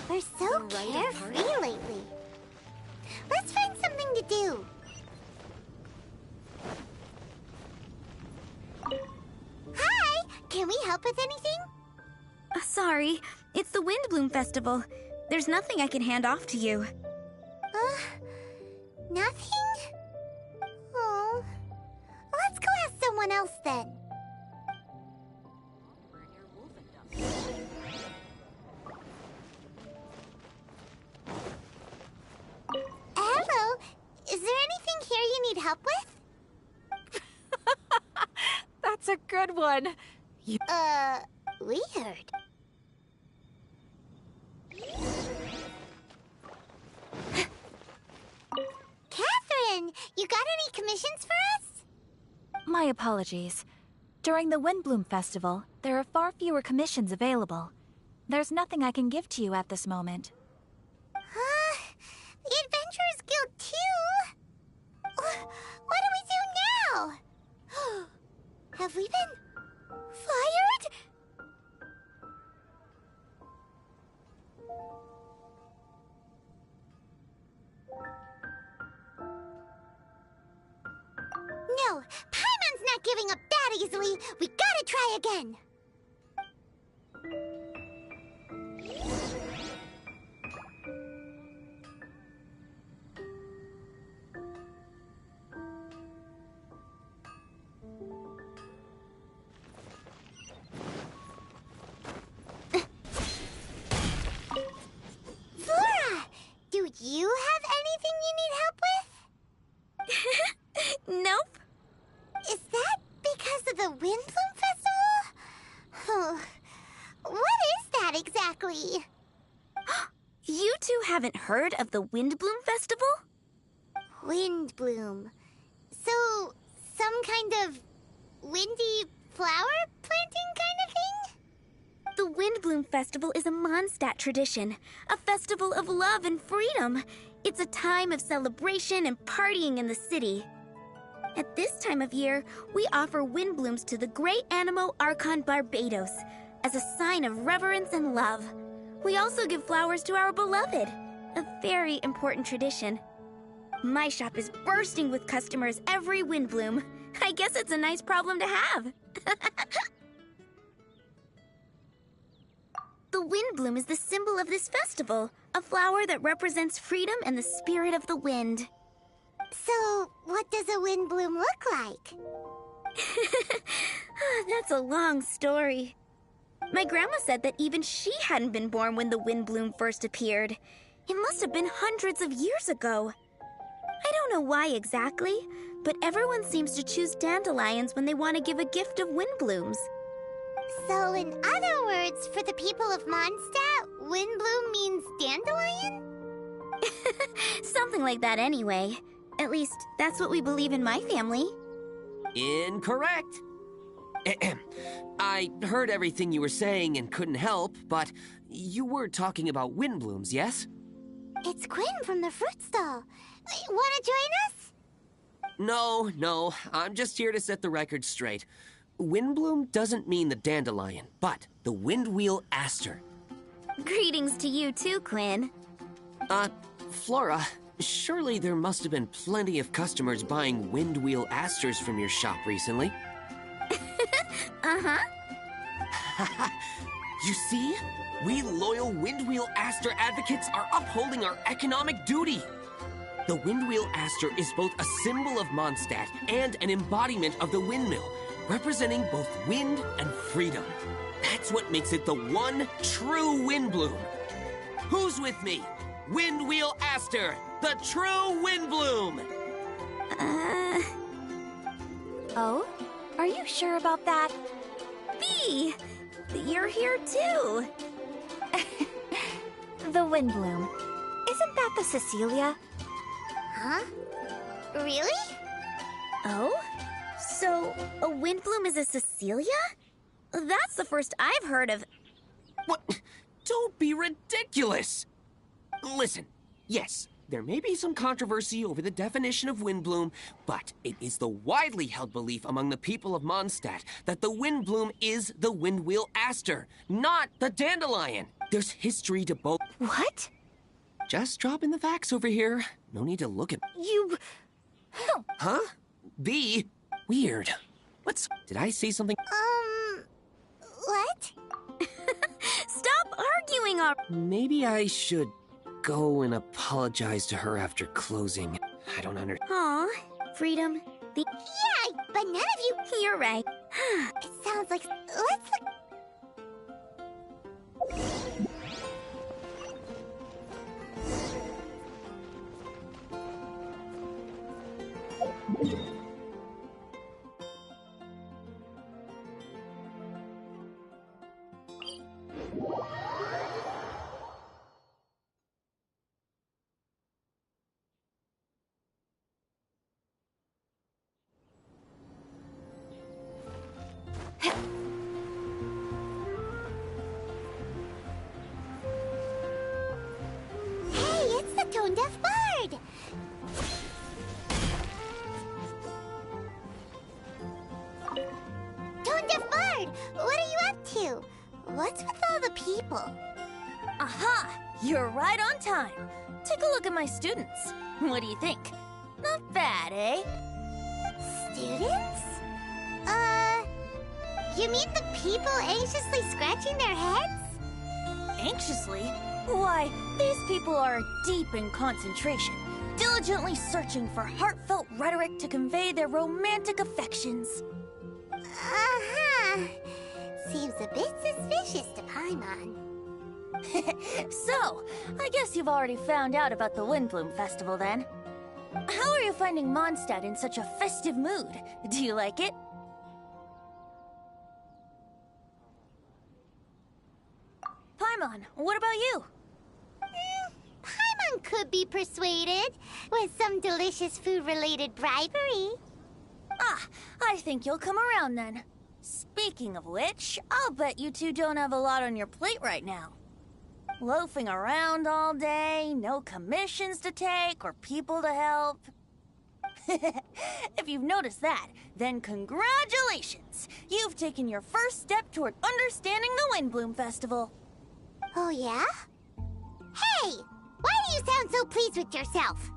We're so carefree lately. Let's find something to do. Hi! Can we help with anything? Sorry, it's the Windbloom Festival. There's nothing I can hand off to you. Nothing? Oh. Let's go ask someone else then. Hello. Is there anything here you need help with? That's a good one. Weird. Catherine, you got any commissions for us? My apologies. During the Windbloom Festival, there are far fewer commissions available. There's nothing I can give to you at this moment. The Adventurers Guild too? What do we do now? Have we been fired? No, Paimon's not giving up that easily. We gotta try again. Flora, do you have anything you need help with? Nope. Is that because of the Windbloom Festival? What is that exactly? You two haven't heard of the Windbloom Festival? Windbloom. So, some kind of windy flower planting kind of thing? The Windbloom Festival is a Mondstadt tradition, a festival of love and freedom. It's a time of celebration and partying in the city. At this time of year, we offer windblooms to the great Animo Archon Barbados as a sign of reverence and love. We also give flowers to our beloved, a very important tradition. My shop is bursting with customers every windbloom. I guess it's a nice problem to have. The windbloom is the symbol of this festival, a flower that represents freedom and the spirit of the wind. So, what does a windbloom look like? That's a long story. My grandma said that even she hadn't been born when the windbloom first appeared. It must have been hundreds of years ago. I don't know why exactly, but everyone seems to choose dandelions when they want to give a gift of windblooms. So, in other words, for the people of Mondstadt, windbloom means dandelion? Something like that anyway. At least, that's what we believe in my family. Incorrect. I heard everything you were saying and couldn't help, but you were talking about windblooms, yes? It's Quinn from the fruit stall. Wanna join us? No, I'm just here to set the record straight. Windbloom doesn't mean the dandelion, but the windwheel aster. Greetings to you too, Quinn. Flora, surely there must have been plenty of customers buying windwheel asters from your shop recently. Uh-huh. You see? We loyal windwheel aster advocates are upholding our economic duty. The Windwheel Aster is both a symbol of Mondstadt and an embodiment of the windmill, representing both wind and freedom. That's what makes it the one true Windbloom. Who's with me? Windwheel Aster, the true Windbloom! Oh? Are you sure about that? Bee! You're here too! The Windbloom. Isn't that the Cecilia? Huh? Really? Oh? So, a Windbloom is a Cecilia? That's the first I've heard of. What? Don't be ridiculous! Listen, yes, there may be some controversy over the definition of Windbloom, but it is the widely held belief among the people of Mondstadt that the Windbloom is the Windwheel Aster, not the dandelion. There's history to both. What? Just dropping the facts over here. No need to look at. You... Huh? B? Weird. Did I say something? What? Stop arguing already! Maybe I should go and apologize to her after closing. I don't understand. Aw, freedom. Yeah, but none of you... You're right. It sounds like... Let's look... Tone-deaf bird! Tone-deaf bird! What are you up to? What's with all the people? Aha! You're right on time. Take a look at my students. What do you think? Not bad, eh? Students? You mean the people anxiously scratching their heads? Anxiously? Why, these people are deep in concentration, diligently searching for heartfelt rhetoric to convey their romantic affections. Uh-huh. Seems a bit suspicious to Paimon. So, I guess you've already found out about the Windbloom Festival then. How are you finding Mondstadt in such a festive mood? Do you like it? Paimon, what about you? Paimon could be persuaded with some delicious food-related bribery. Ah, I think you'll come around then. Speaking of which, I'll bet you two don't have a lot on your plate right now. Loafing around all day, no commissions to take or people to help. If you've noticed that, then congratulations! You've taken your first step toward understanding the Windbloom Festival. Oh, yeah? Hey! Why do you sound so pleased with yourself?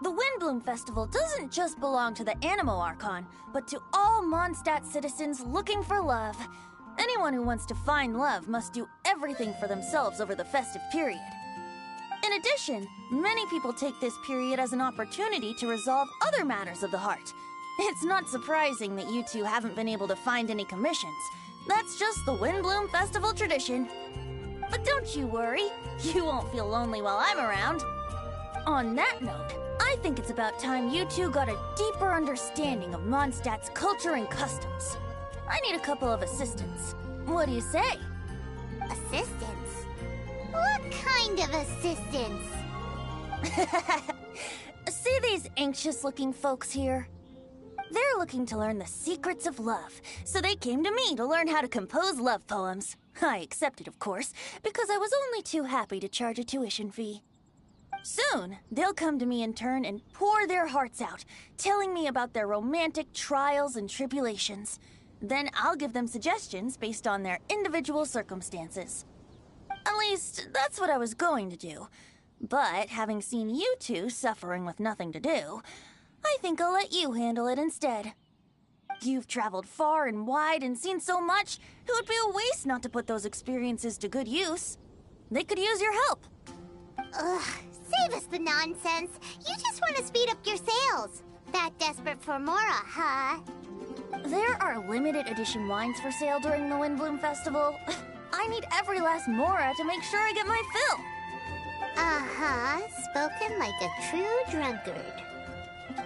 The Windbloom Festival doesn't just belong to the Animo Archon, but to all Mondstadt citizens looking for love. Anyone who wants to find love must do everything for themselves over the festive period. In addition, many people take this period as an opportunity to resolve other matters of the heart. It's not surprising that you two haven't been able to find any commissions. That's just the Windbloom Festival tradition. But don't you worry, you won't feel lonely while I'm around. On that note, I think it's about time you two got a deeper understanding of Mondstadt's culture and customs. I need a couple of assistants. What do you say? Assistance? What kind of assistance? See these anxious-looking folks here? They're looking to learn the secrets of love, so they came to me to learn how to compose love poems. I accepted, of course, because I was only too happy to charge a tuition fee. Soon, they'll come to me in turn and pour their hearts out, telling me about their romantic trials and tribulations. Then I'll give them suggestions based on their individual circumstances. At least, that's what I was going to do. But having seen you two suffering with nothing to do, I think I'll let you handle it instead. You've traveled far and wide and seen so much, it would be a waste not to put those experiences to good use. They could use your help. Ugh, Save us the nonsense. You just want to speed up your sales. That desperate for Mora, huh? There are limited edition wines for sale during the Windbloom Festival. I need every last Mora to make sure I get my fill. Uh-huh. Spoken like a true drunkard.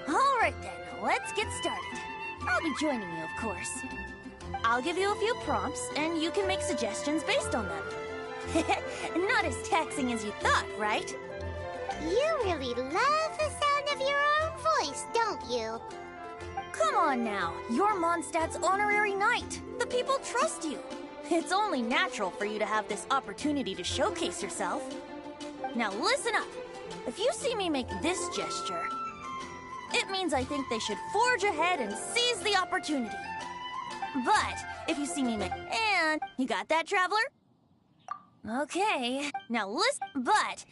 All right then, let's get started. I'll be joining you, of course. I'll give you a few prompts, and you can make suggestions based on them. Not as taxing as you thought, right? You really love the sound of your own voice, don't you? Come on now, you're Mondstadt's honorary knight. The people trust you. It's only natural for you to have this opportunity to showcase yourself. Now listen up. If you see me make this gesture, it means I think they should forge ahead and seize the opportunity. But if you see me make... And... You got that, traveler? Okay. Now listen... But...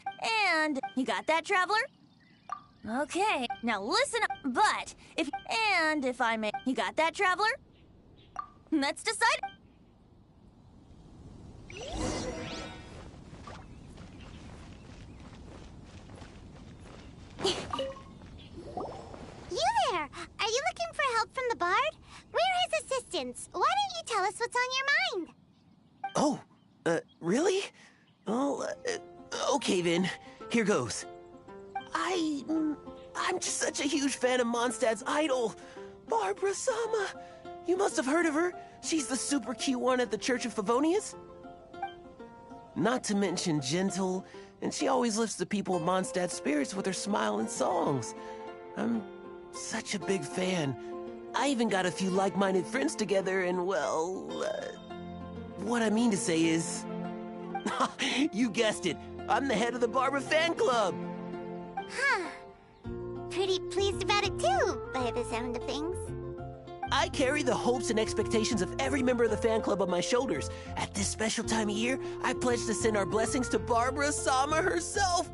And... You got that, traveler? Okay. Now listen up. But... If... And if I may... You got that, traveler? Let's decide... You there! Are you looking for help from the bard? We're his assistants. Why don't you tell us what's on your mind? Oh, really? Oh, okay then. Here goes. I'm just such a huge fan of Mondstadt's idol, Barbara Sama. You must have heard of her. She's the super cute one at the Church of Favonius. Not to mention gentle, and she always lifts the people of Mondstadt's spirits with her smile and songs. I'm such a big fan. I even got a few like-minded friends together, and well, what I mean to say is... You guessed it. I'm the head of the Barbara fan club. Huh. Pretty pleased about it too, by the sound of things. I carry the hopes and expectations of every member of the fan club on my shoulders. At this special time of year, I pledge to send our blessings to Barbara Sama herself.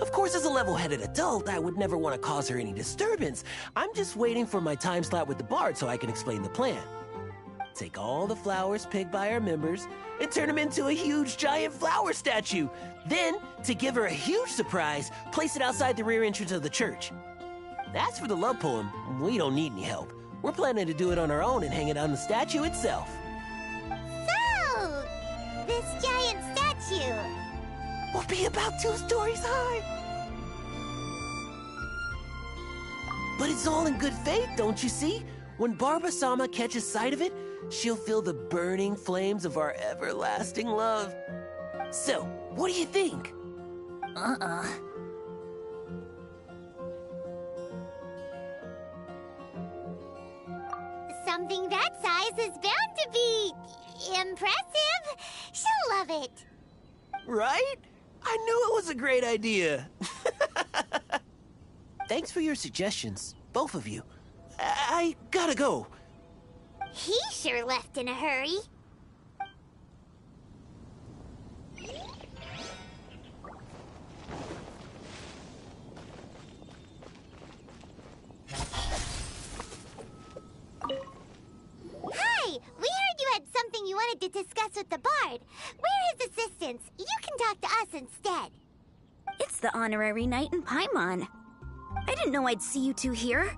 Of course, as a level-headed adult, I would never want to cause her any disturbance. I'm just waiting for my time slot with the bard so I can explain the plan. Take all the flowers picked by our members and turn them into a huge giant flower statue. Then, to give her a huge surprise, place it outside the rear entrance of the church. As for the love poem, we don't need any help. We're planning to do it on our own and hang it on the statue itself. So, this giant statue will be about 2 stories high. But it's all in good faith, don't you see? When Barbara Sama catches sight of it, she'll feel the burning flames of our everlasting love. So, what do you think? Something that size is bound to be impressive. She'll love it. Right? I knew it was a great idea. Thanks for your suggestions, both of you. I gotta go. He sure left in a hurry. Hi! We heard you had something you wanted to discuss with the bard. We're his assistants. You can talk to us instead. It's the honorary knight in Paimon. I didn't know I'd see you two here.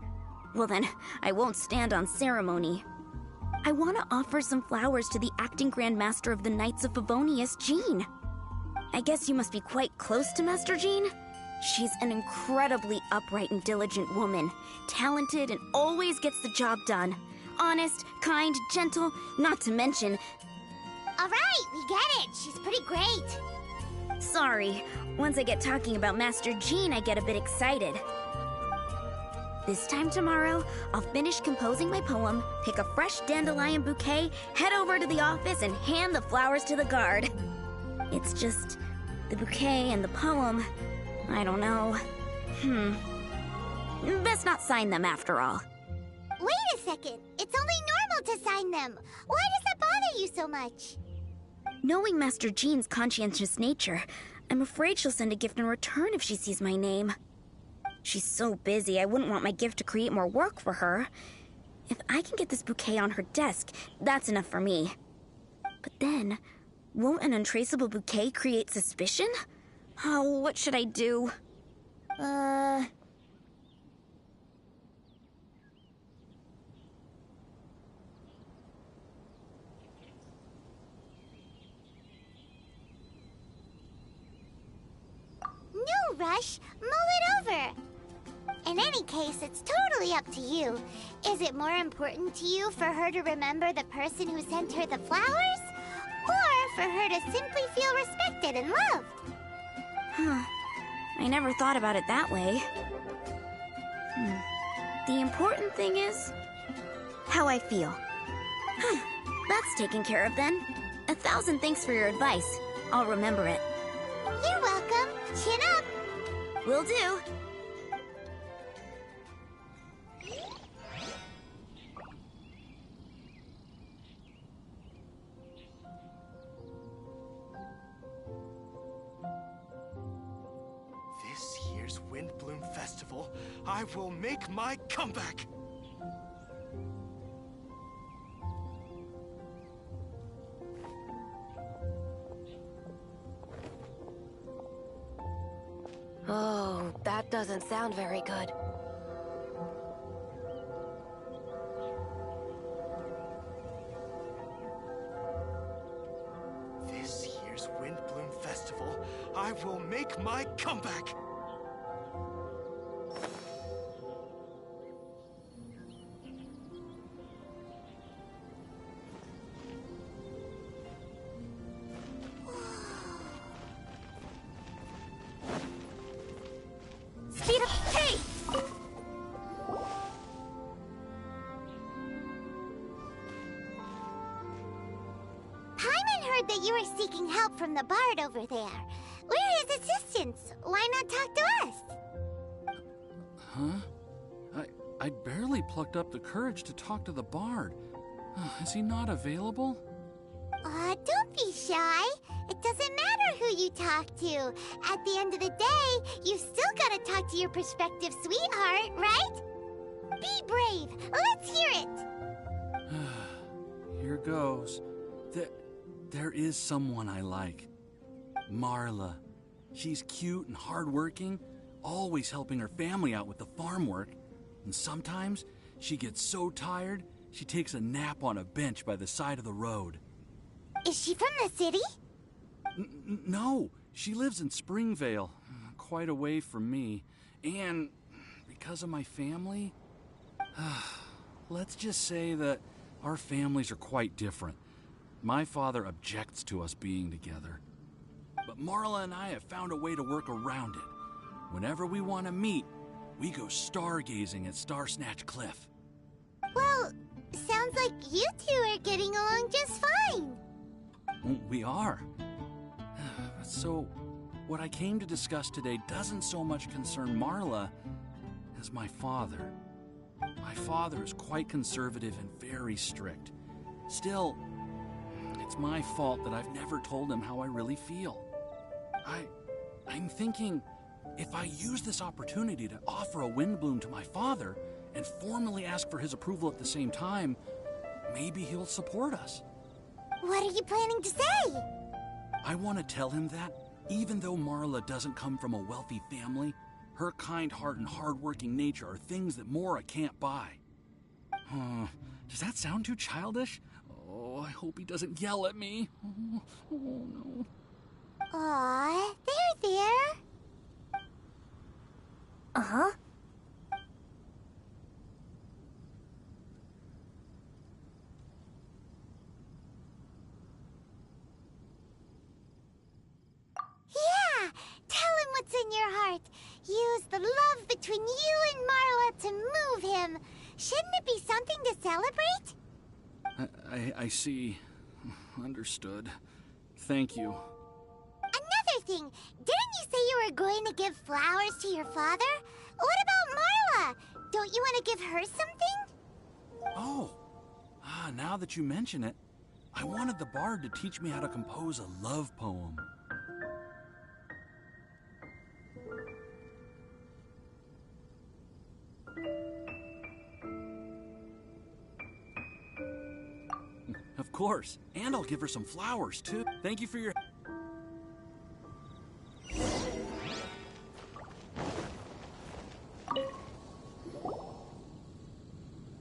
Well then, I won't stand on ceremony. I want to offer some flowers to the acting Grand Master of the Knights of Favonius, Jean. I guess you must be quite close to Master Jean? She's an incredibly upright and diligent woman, talented and always gets the job done. Honest, kind, gentle, not to mention... All right, we get it. She's pretty great. Sorry, once I get talking about Master Jean, I get a bit excited. This time tomorrow, I'll finish composing my poem, pick a fresh dandelion bouquet, head over to the office, and hand the flowers to the guard. It's just... the bouquet and the poem... I don't know. Best not sign them after all. Wait a second. It's only normal to sign them. Why does that bother you so much? Knowing Master Jean's conscientious nature, I'm afraid she'll send a gift in return if she sees my name. She's so busy, I wouldn't want my gift to create more work for her. If I can get this bouquet on her desk, that's enough for me. But then, won't an untraceable bouquet create suspicion? Oh, what should I do? No rush. Mull it over. In any case, it's totally up to you. Is it more important to you for her to remember the person who sent her the flowers? Or for her to simply feel respected and loved? Huh. I never thought about it that way. The important thing is how I feel. That's taken care of then. 1,000 thanks for your advice. I'll remember it. You're welcome. Chin up. Will do. This year's Windbloom Festival, I will make my comeback! Oh, that doesn't sound very good. This year's Windbloom Festival, I will make my comeback! Speed up! Hey! Paimon heard that you were seeking help from the bard over there. We're his assistants. Why not talk to us? Huh? I barely plucked up the courage to talk to the bard. Is he not available? Don't be shy. It doesn't matter who you talk to. At the end of the day, you still gotta talk to your prospective sweetheart, right? Be brave. Let's hear it. Here goes. There is someone I like. Marla. She's cute and hardworking, always helping her family out with the farm work. And sometimes she gets so tired, she takes a nap on a bench by the side of the road. Is she from the city? No, she lives in Springvale, quite away from me. And because of my family, let's just say that our families are quite different. My father objects to us being together. But Marla and I have found a way to work around it. Whenever we want to meet, we go stargazing at Star Snatch Cliff. Well, sounds like you two are getting along just fine. We are. So, what I came to discuss today doesn't so much concern Marla as my father. My father is quite conservative and very strict. Still, it's my fault that I've never told him how I really feel. I'm thinking, if I use this opportunity to offer a Windbloom to my father and formally ask for his approval at the same time, maybe he'll support us. What are you planning to say? I want to tell him that, even though Marla doesn't come from a wealthy family, her kind heart and hardworking nature are things that Mora can't buy. Does that sound too childish? Oh, I hope he doesn't yell at me. Oh no. Aw, there. Uh-huh. Yeah, tell him what's in your heart. Use the love between you and Marla to move him. Shouldn't it be something to celebrate? I see. Understood. Thank you. Another thing, didn't you say you were going to give flowers to your father? What about Marla? Don't you want to give her something? Oh, now that you mention it, I wanted the bard to teach me how to compose a love poem. Of course, and I'll give her some flowers, too. Thank you for your...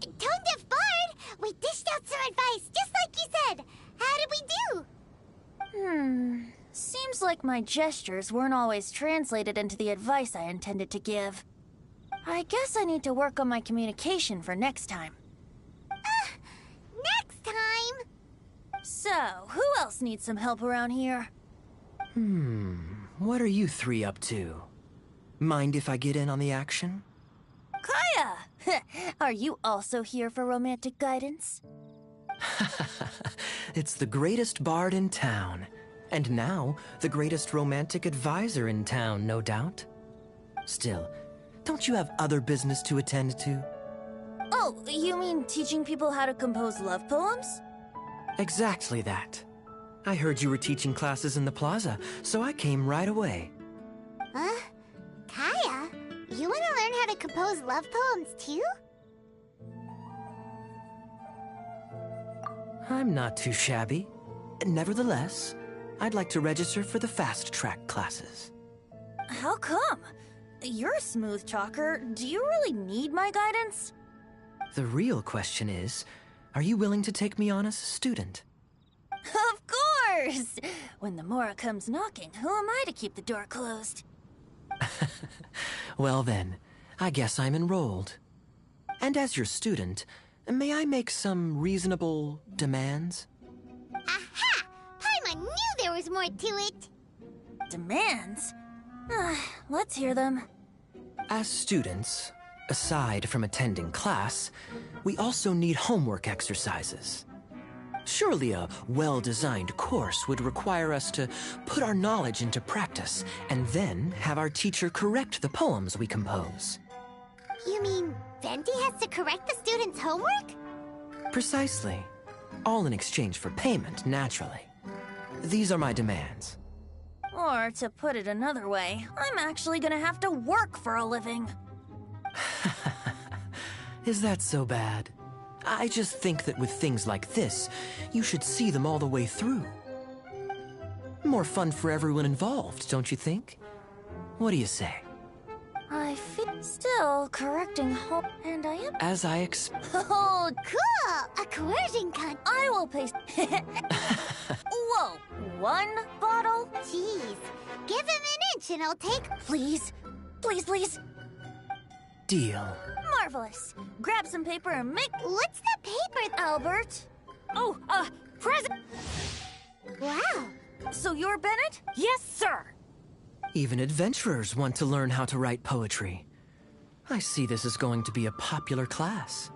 Tone Deaf Bard, we dished out some advice, just like you said. How did we do? Seems like my gestures weren't always translated into the advice I intended to give. I guess I need to work on my communication for next time. Next time? So, who else needs some help around here? What are you three up to? Mind if I get in on the action? Kaya! Are you also here for romantic guidance? It's the greatest bard in town. And now, the greatest romantic advisor in town, no doubt. Still, don't you have other business to attend to? Oh, you mean teaching people how to compose love poems? Exactly that. I heard you were teaching classes in the plaza, so I came right away. Huh? Kaya, you want to learn how to compose love poems too? I'm not too shabby. Nevertheless, I'd like to register for the fast-track classes. How come? You're a smooth talker. Do you really need my guidance? The real question is, are you willing to take me on as a student? Of course! When the Mora comes knocking, who am I to keep the door closed? Well then, I guess I'm enrolled. And as your student, may I make some reasonable demands? Aha! Paimon knew there was more to it! Demands? Let's hear them. As students, aside from attending class, we also need homework exercises. Surely a well-designed course would require us to put our knowledge into practice and then have our teacher correct the poems we compose. You mean Venti has to correct the students' homework? Precisely. All in exchange for payment, naturally. These are my demands. Or, to put it another way, I'm actually gonna have to work for a living. Is that so bad? I just think that with things like this, you should see them all the way through. More fun for everyone involved, don't you think? What do you say? I feel still correcting home, and I am. As I Oh, Cool! A coercion con. I will pay. Whoa, one bottle? Jeez. Give him an inch and I'll take. Please, please, please. Deal. Marvelous. Grab some paper and make. What's the paper? Albert. Oh, present. Wow. So you're Bennett? Yes, sir. Even adventurers want to learn how to write poetry. I see this is going to be a popular class.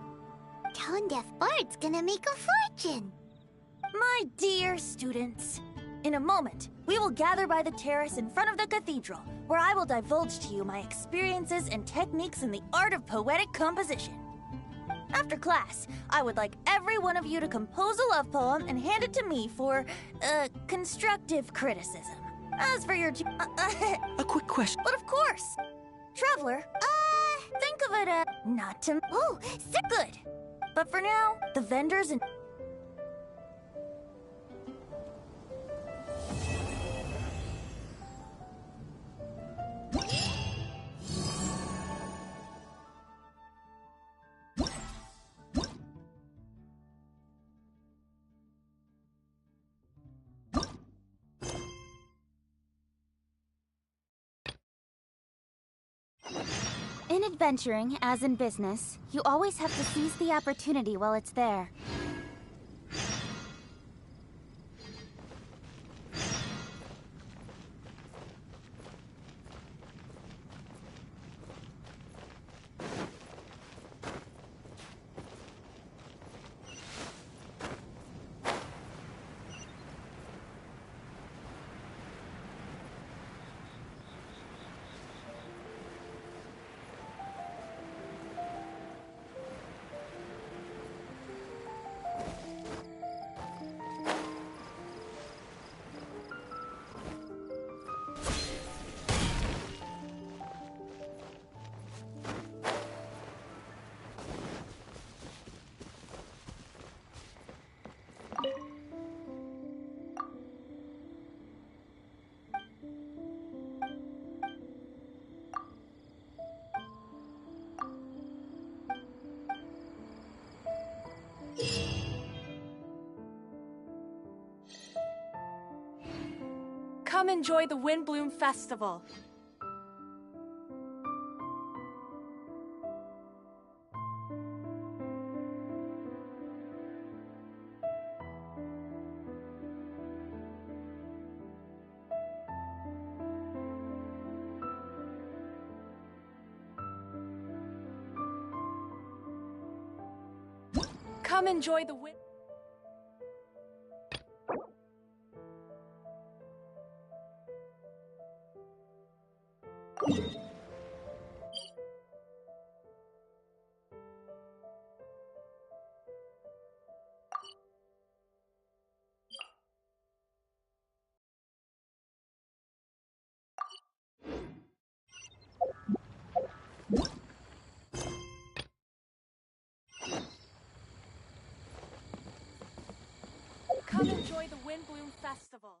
Tone Deaf Bard's gonna make a fortune. My dear students, in a moment, we will gather by the terrace in front of the cathedral, where I will divulge to you my experiences and techniques in the art of poetic composition. After class, I would like every one of you to compose a love poem and hand it to me for, constructive criticism. As for your... A quick question. But of course! Traveler, think of it, not to... Oh, so good! But for now, the vendors and... In adventuring, as in business, you always have to seize the opportunity while it's there. Come enjoy the Windbloom Festival. Come enjoy the wind. Come enjoy the Windbloom Festival.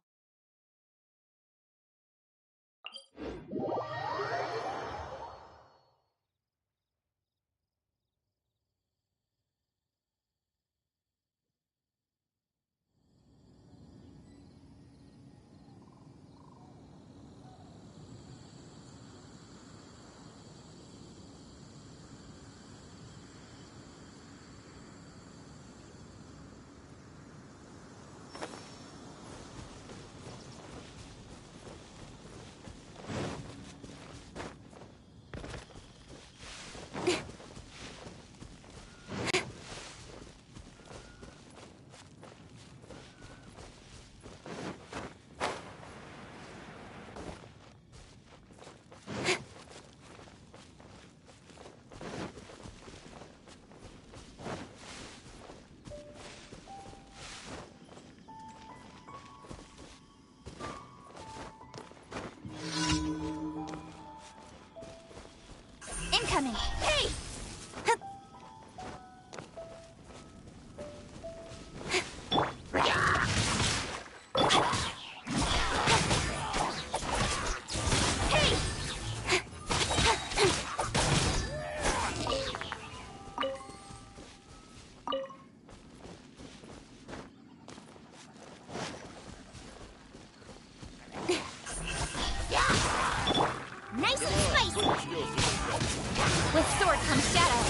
Incoming! Hey! Nice and spicy! With sword comes shadow.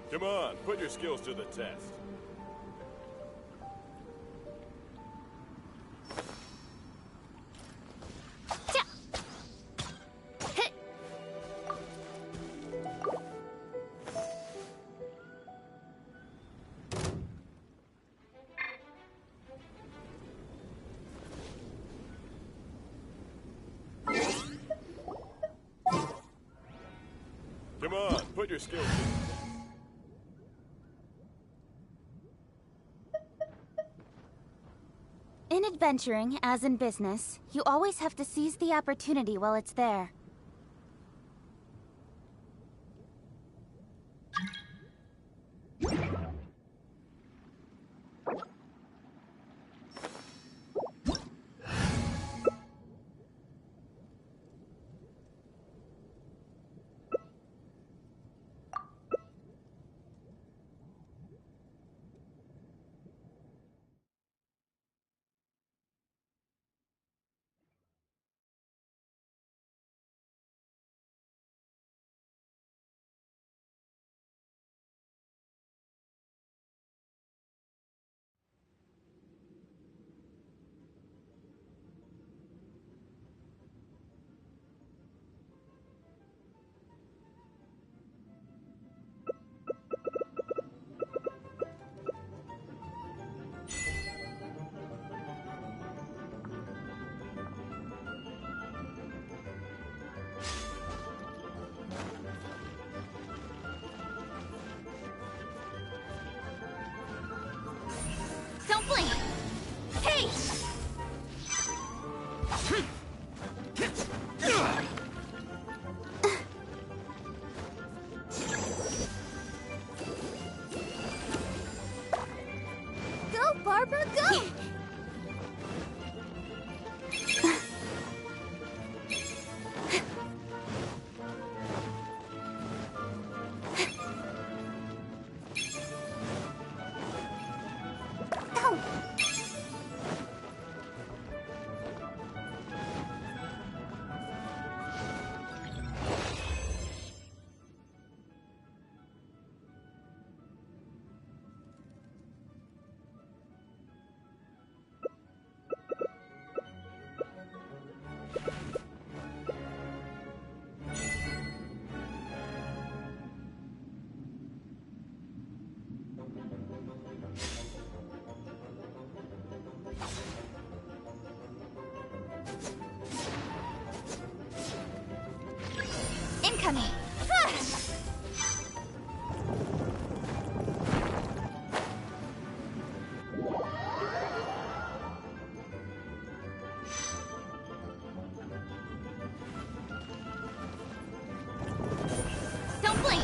Come on, put your skills to the test. Come on, put your skills to the test. In adventuring, as in business, you always have to seize the opportunity while it's there. coming. Don't blink.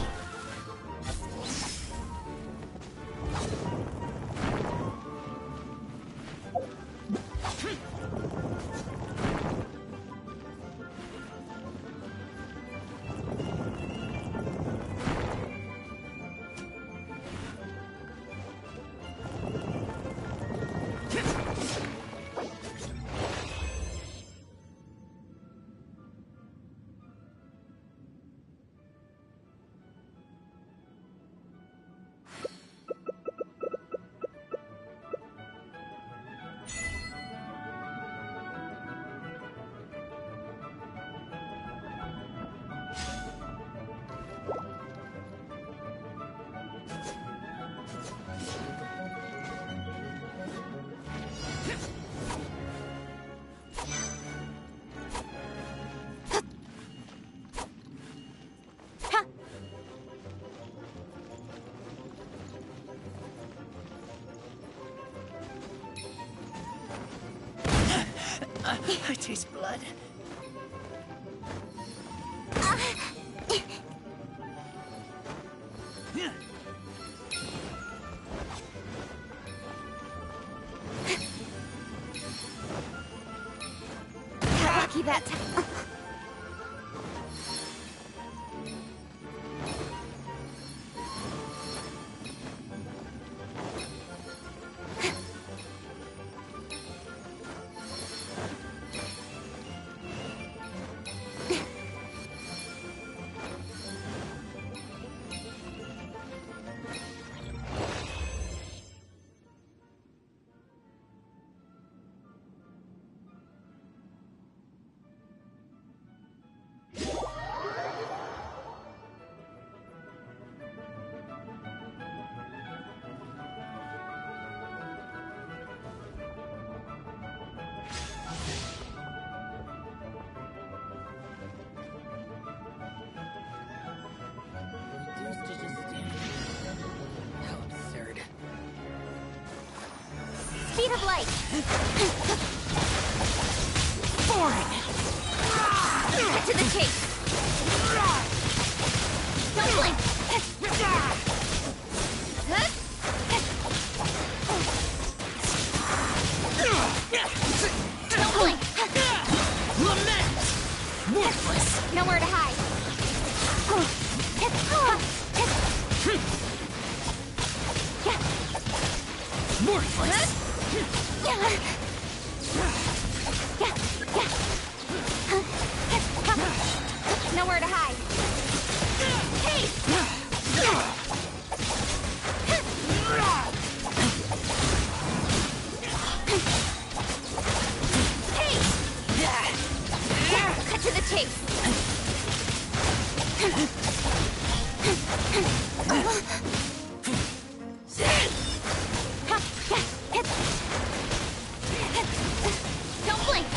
I taste blood. Lucky that time. Speed of light. Boring. Cut to the chase. Don't blink. Don't blink. Lament! Worthless! Nowhere to hide. Worthless! Nowhere to hide. Hey! Hey! Cut to the chase. Don't blink.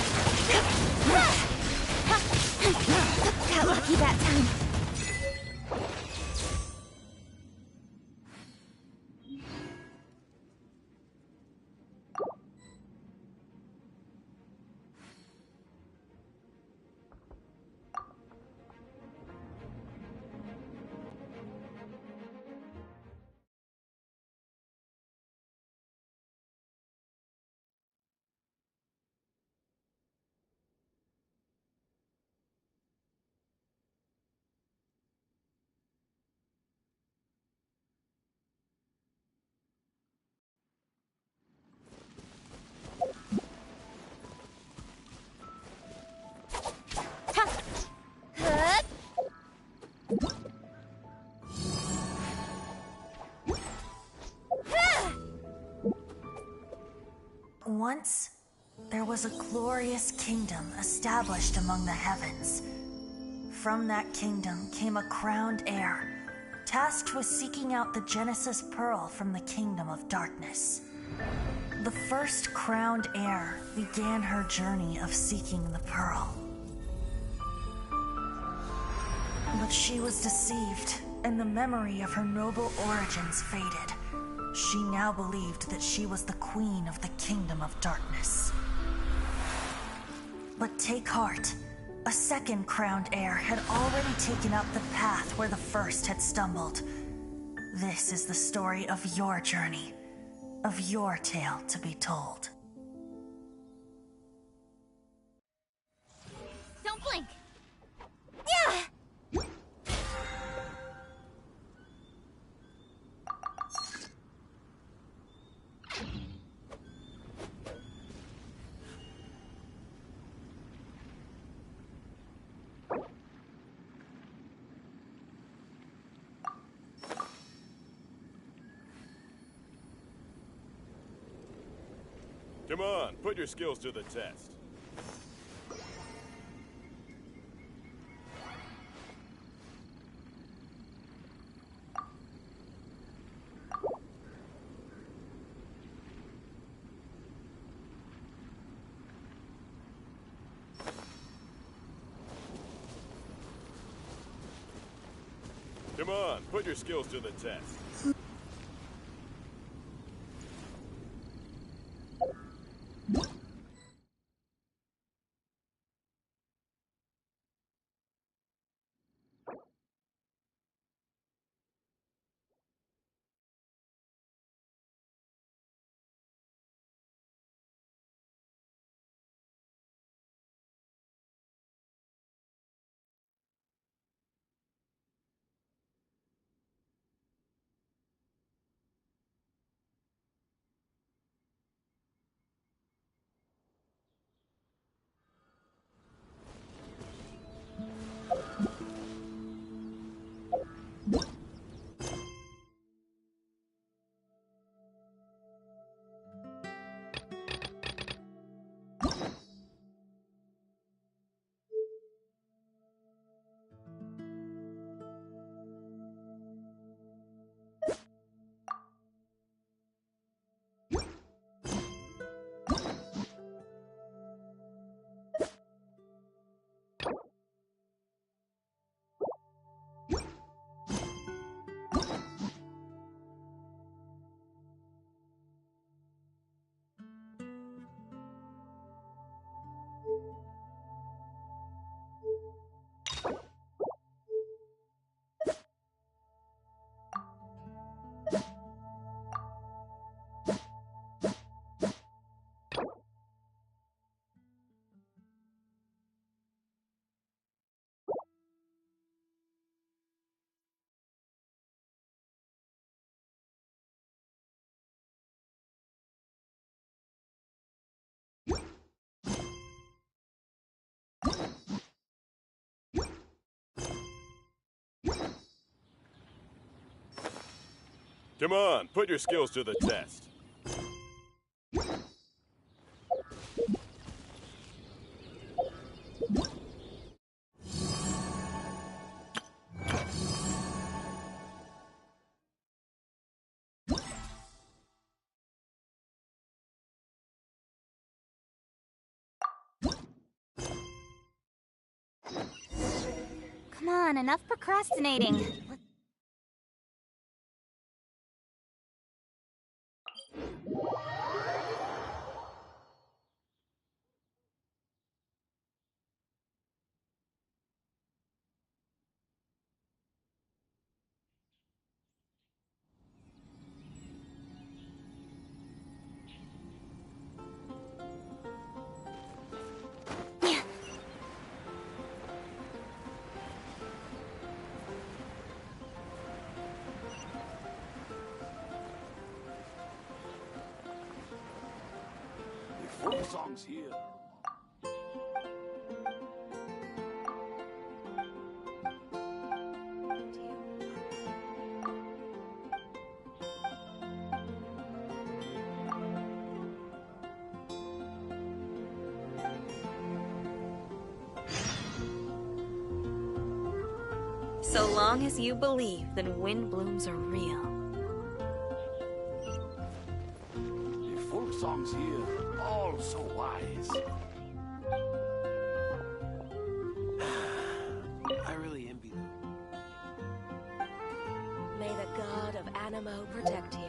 Got lucky that time. Once, there was a glorious kingdom established among the heavens. From that kingdom came a crowned heir, tasked with seeking out the Genesis Pearl from the kingdom of darkness. The first crowned heir began her journey of seeking the pearl. But she was deceived, and the memory of her noble origins faded. She now believed that she was the queen of the Kingdom of Darkness. But take heart. A second crowned heir had already taken up the path where the first had stumbled. This is the story of your journey, of your tale to be told. Don't blink! Yeah! Come on, put your skills to the test. Come on, put your skills to the test. Come on, put your skills to the test. Come on, enough procrastinating. Folk songs here. So long as you believe that wind blooms are real. The folk songs here, all so wise. I really envy them. ammo protect you.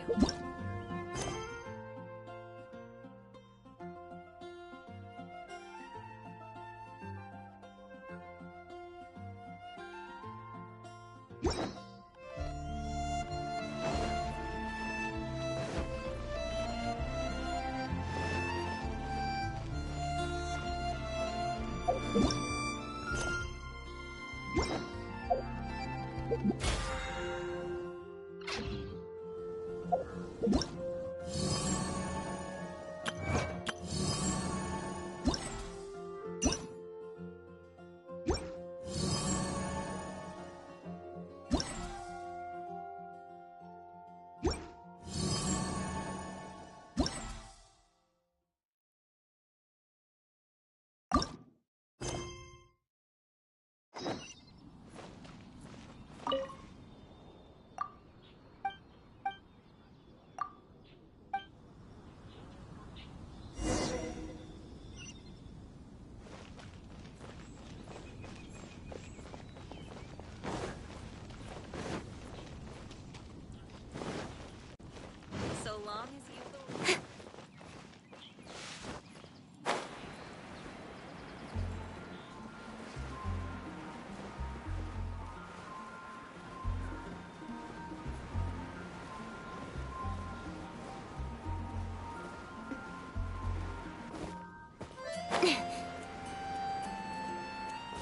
So long as you believe.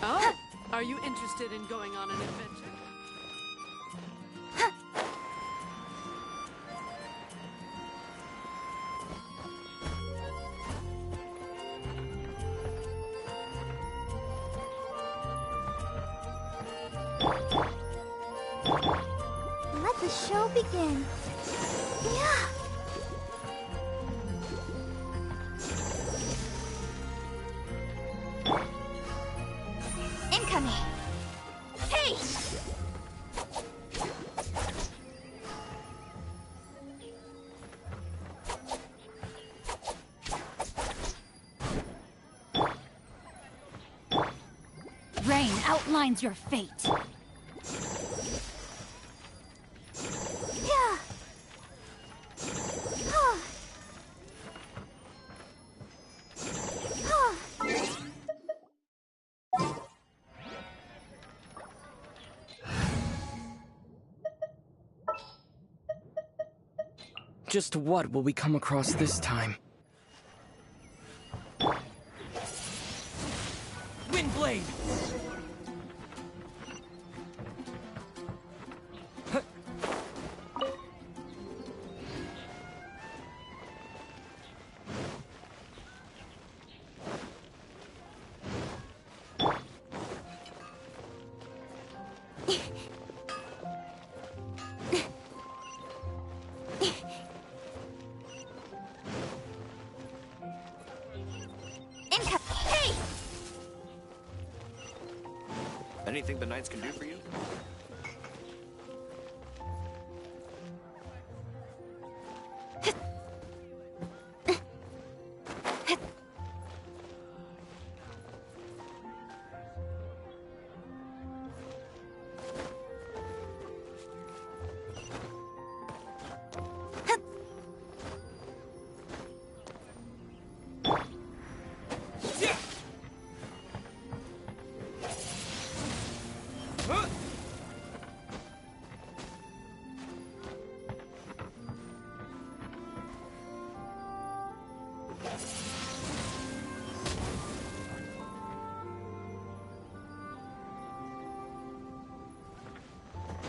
Oh, are you interested in going on an adventure? Let the show begin. Yeah. Incoming. Hey! Rain outlines your fate. Yeah. Oh. Oh. Just what will we come across this time? Windblade! Hey! Anything the Knights can do for you?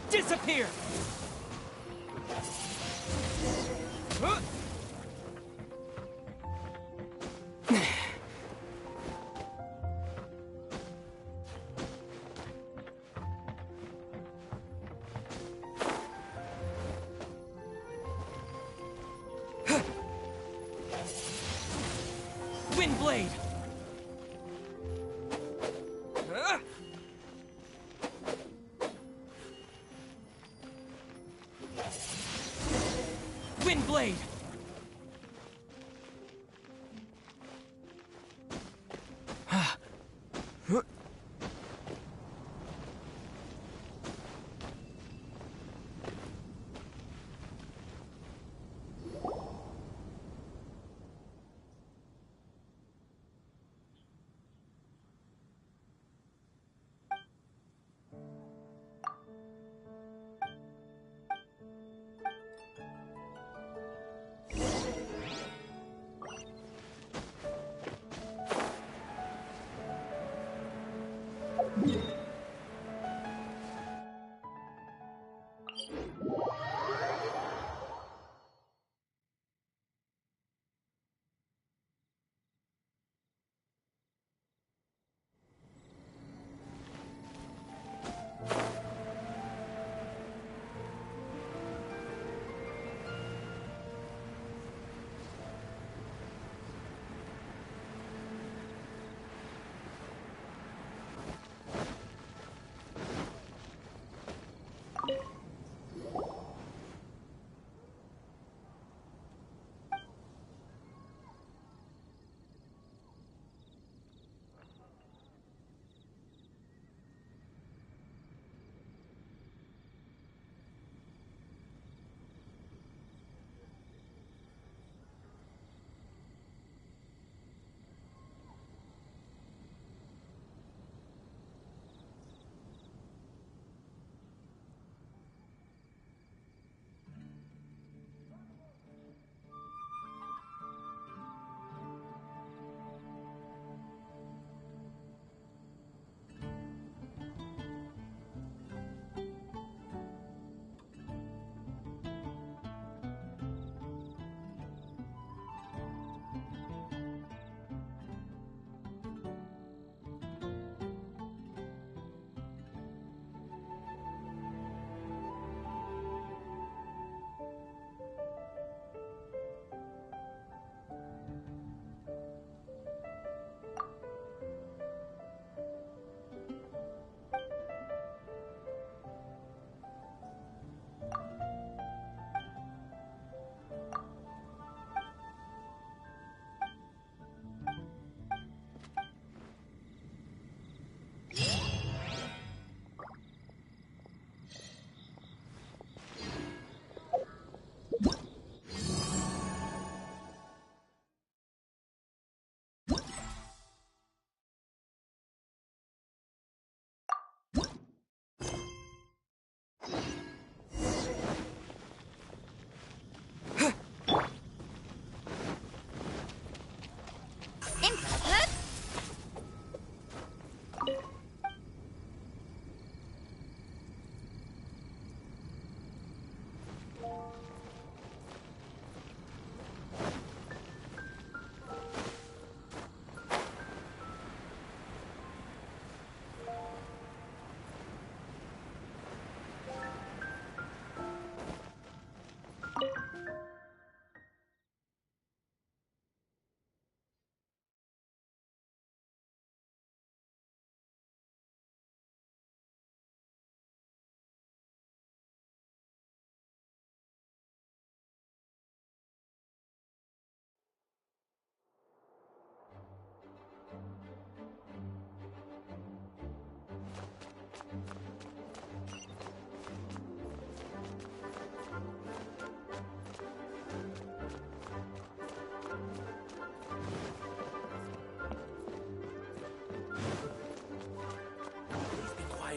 Disappear! Windblade! Windblade!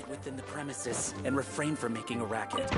within the premises and refrain from making a racket.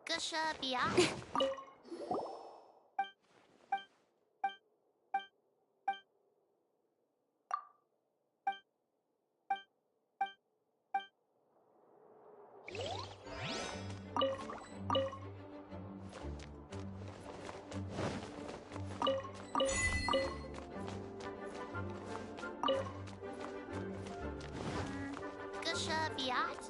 Gusha Bia? Gusha Biat?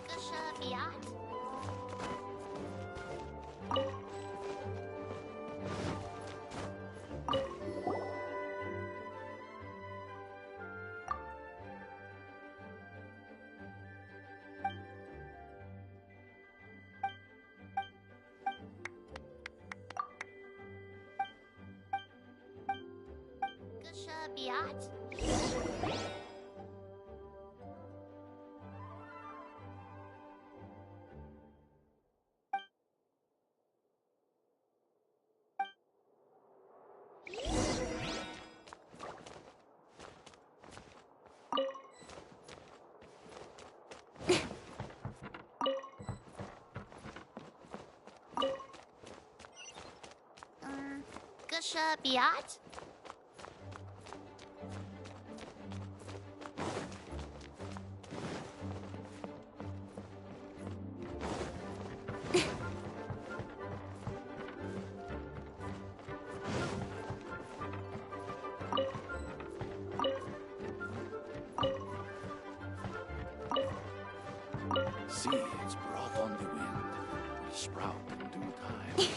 Gusha Biat? Gusha Biat? Gusha Biat? Seeds brought on the wind will sprout in due time.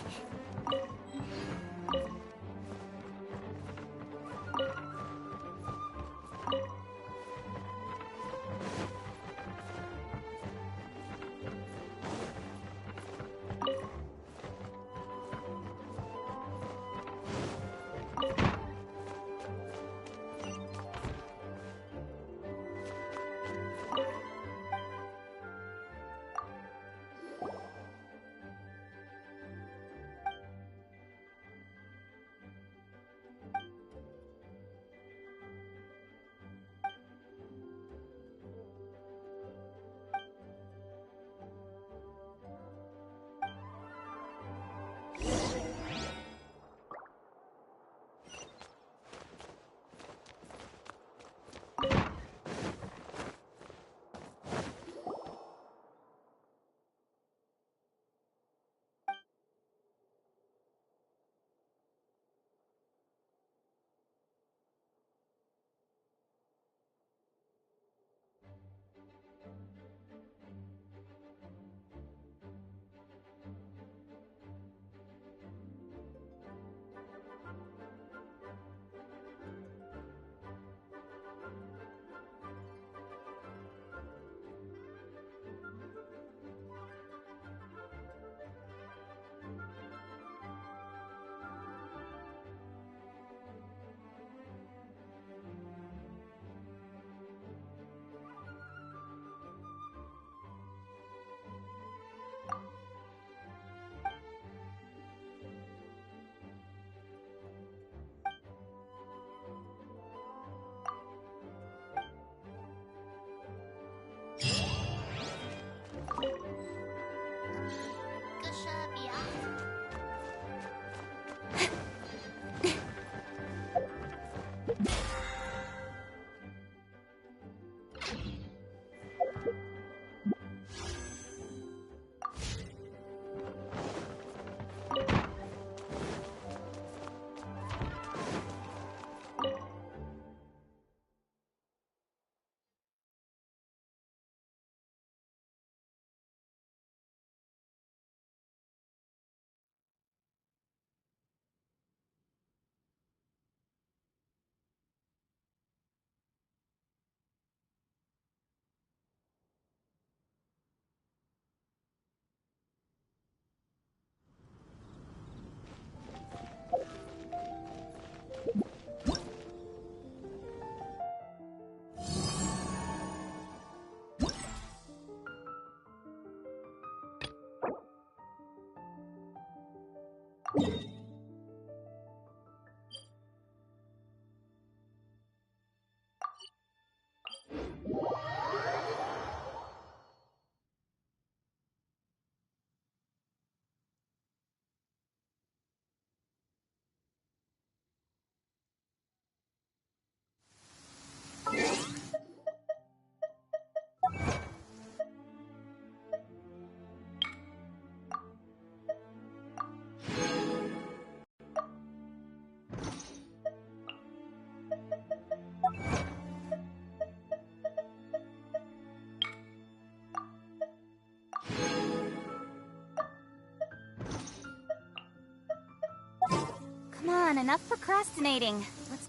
Come on, enough procrastinating. Let's...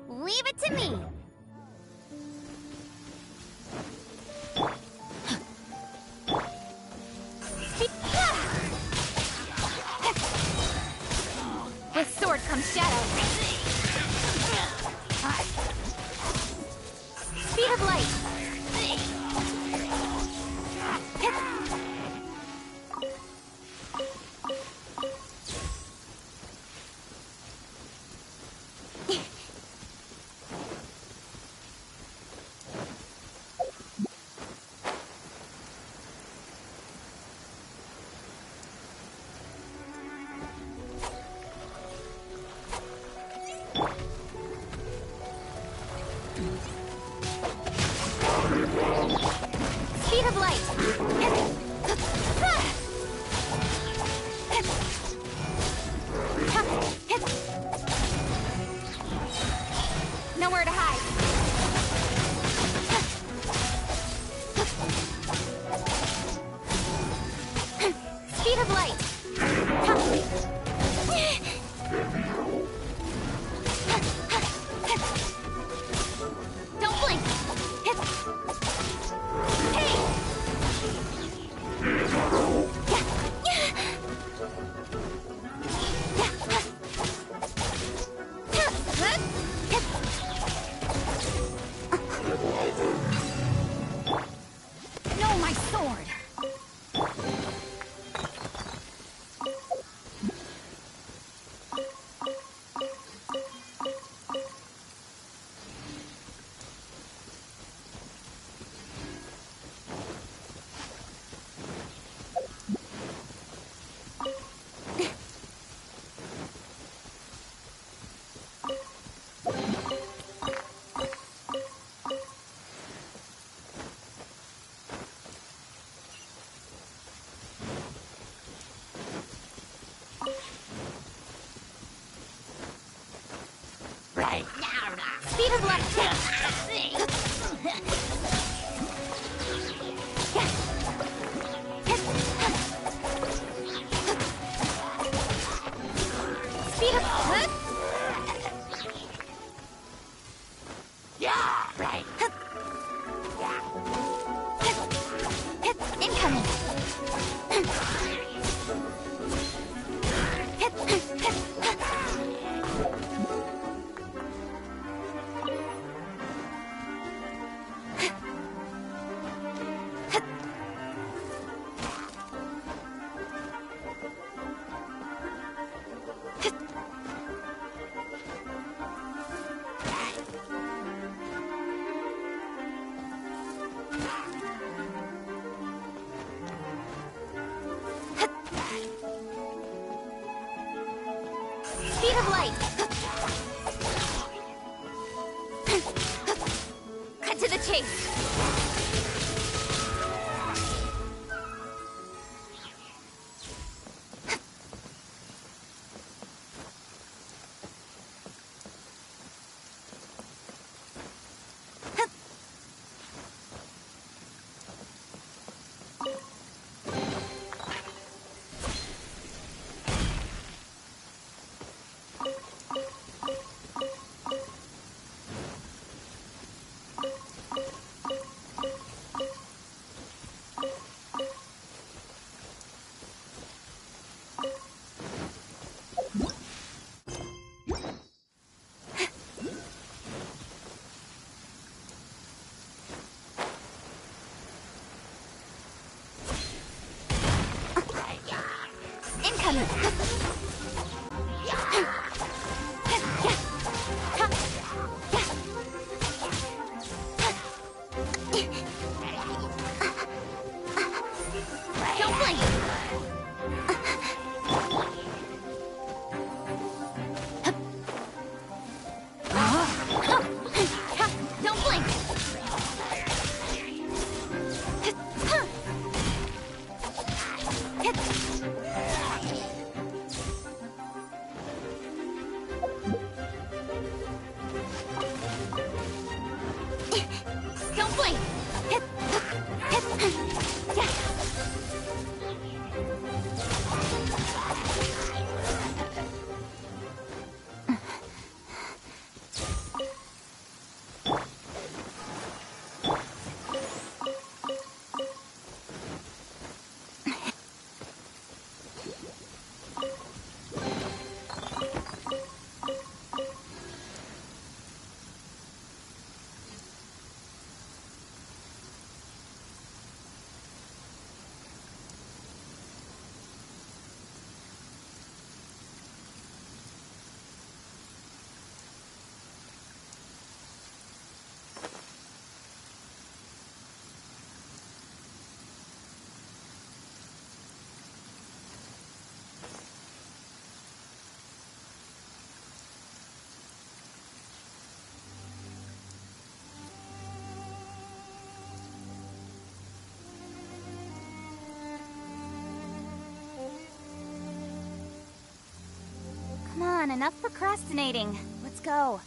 Leave it to me. With sword comes shadow. Speed of light. Speed of light. Nowhere to hide. Speed of light. Don't blink. Hey! No, my sword! Speed of light. Speed of... Yeah, right. Incoming. Speed of light. Cut to the chase. Incoming. Don't blink. Don't blink. Don't blink. on, enough procrastinating. Let's go.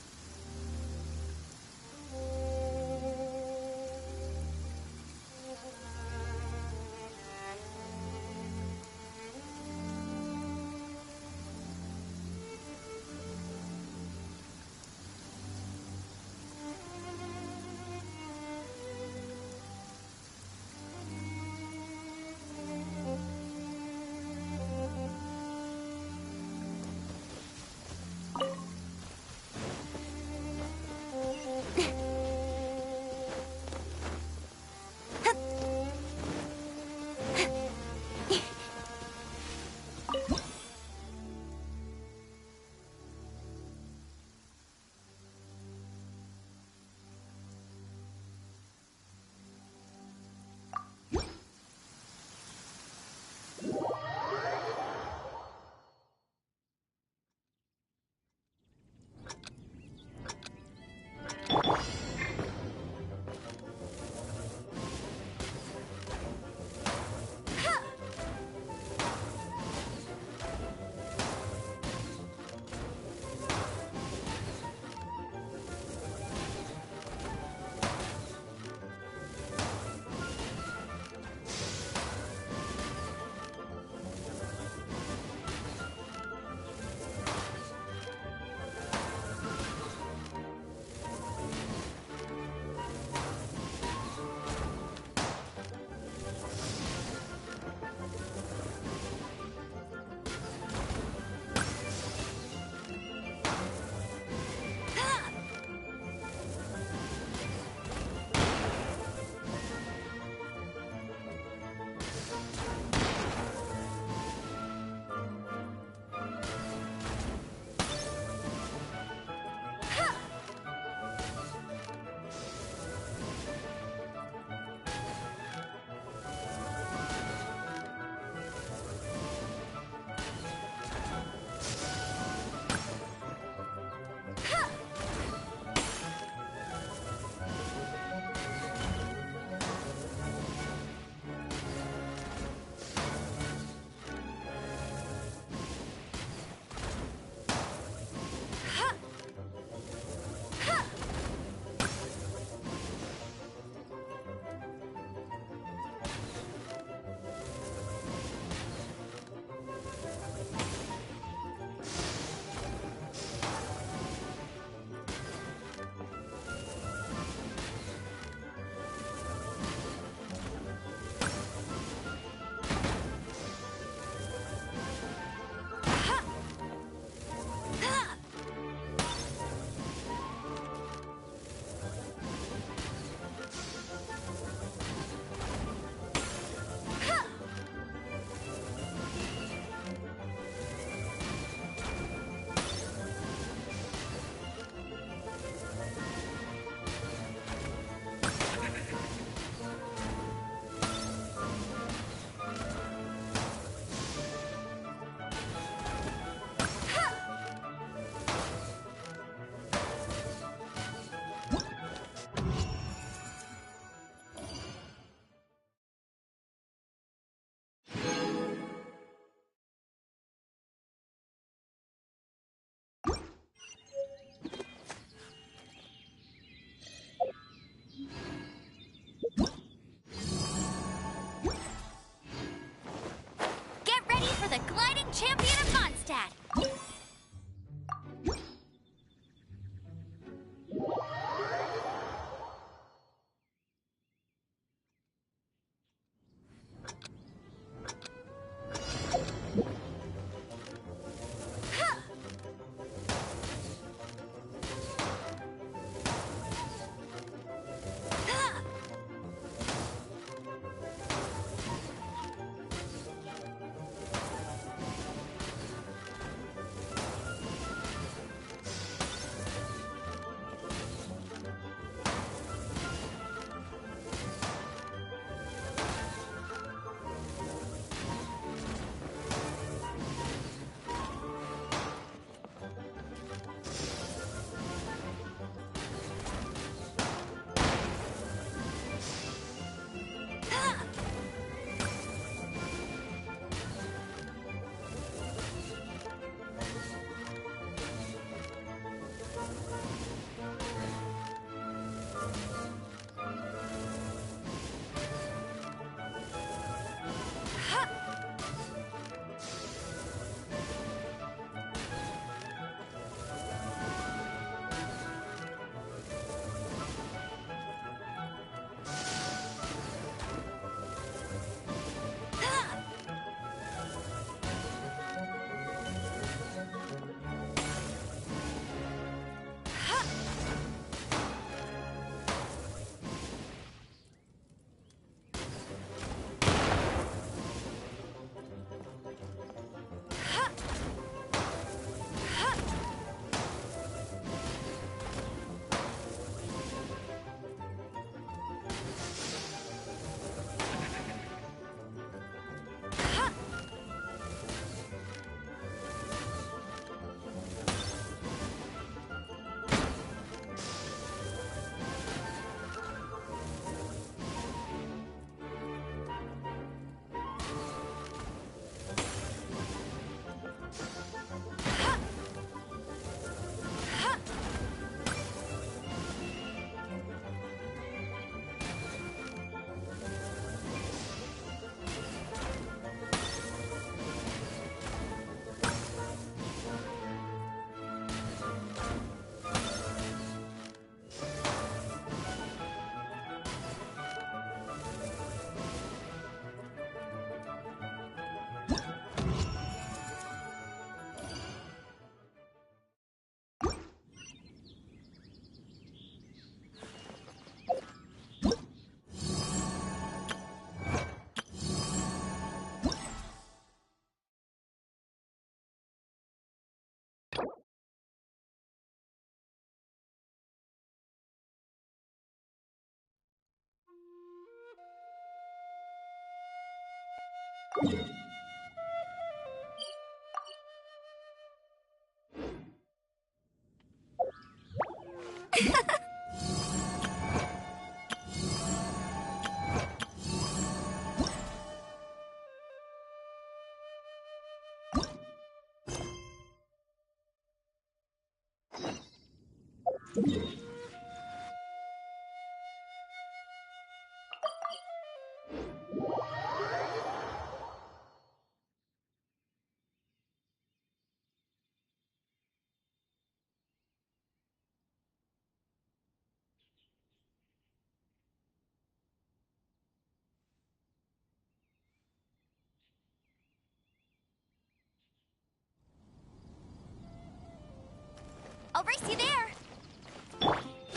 I'll race you there!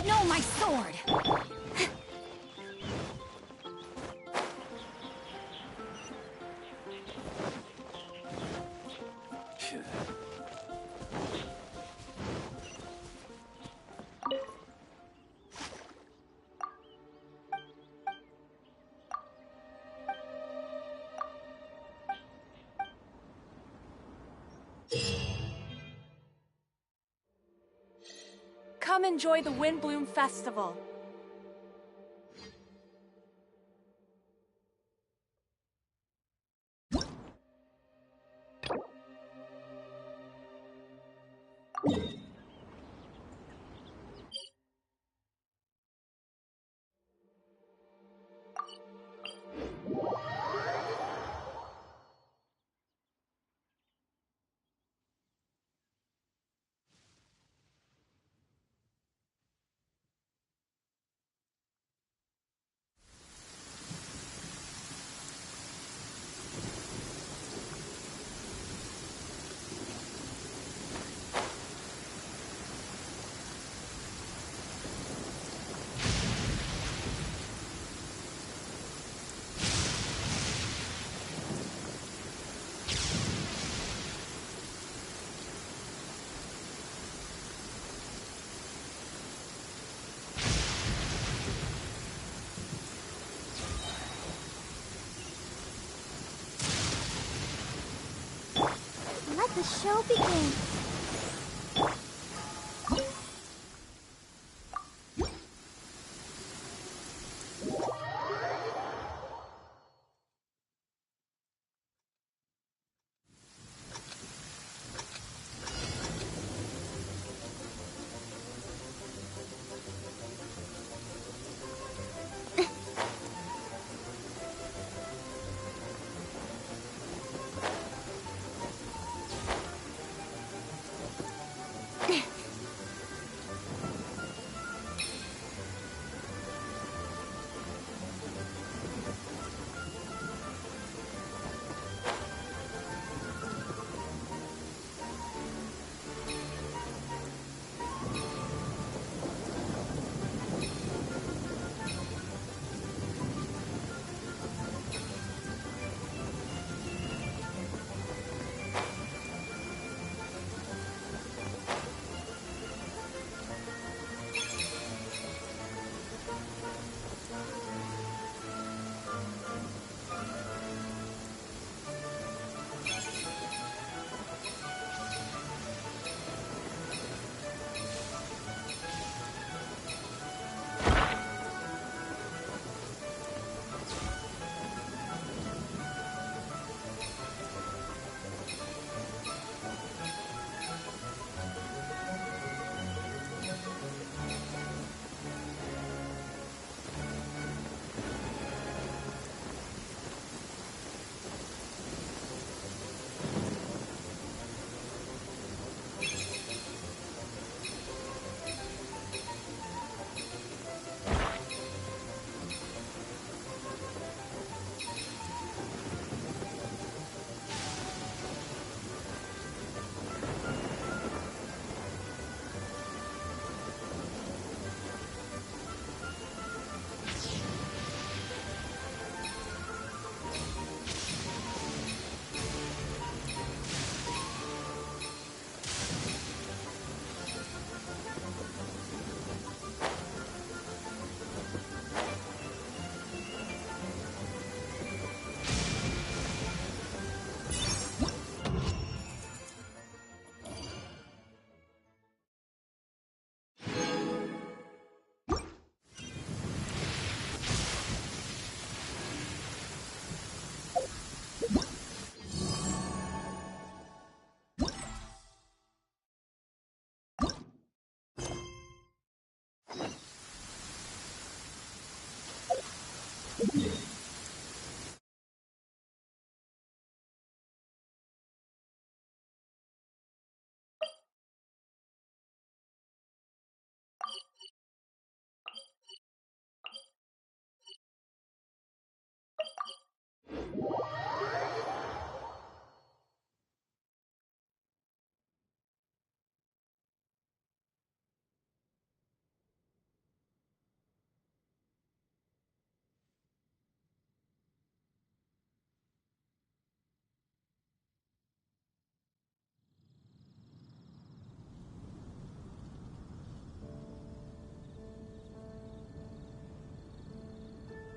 No, my sword! Come enjoy the Windbloom Festival. Let the show begin.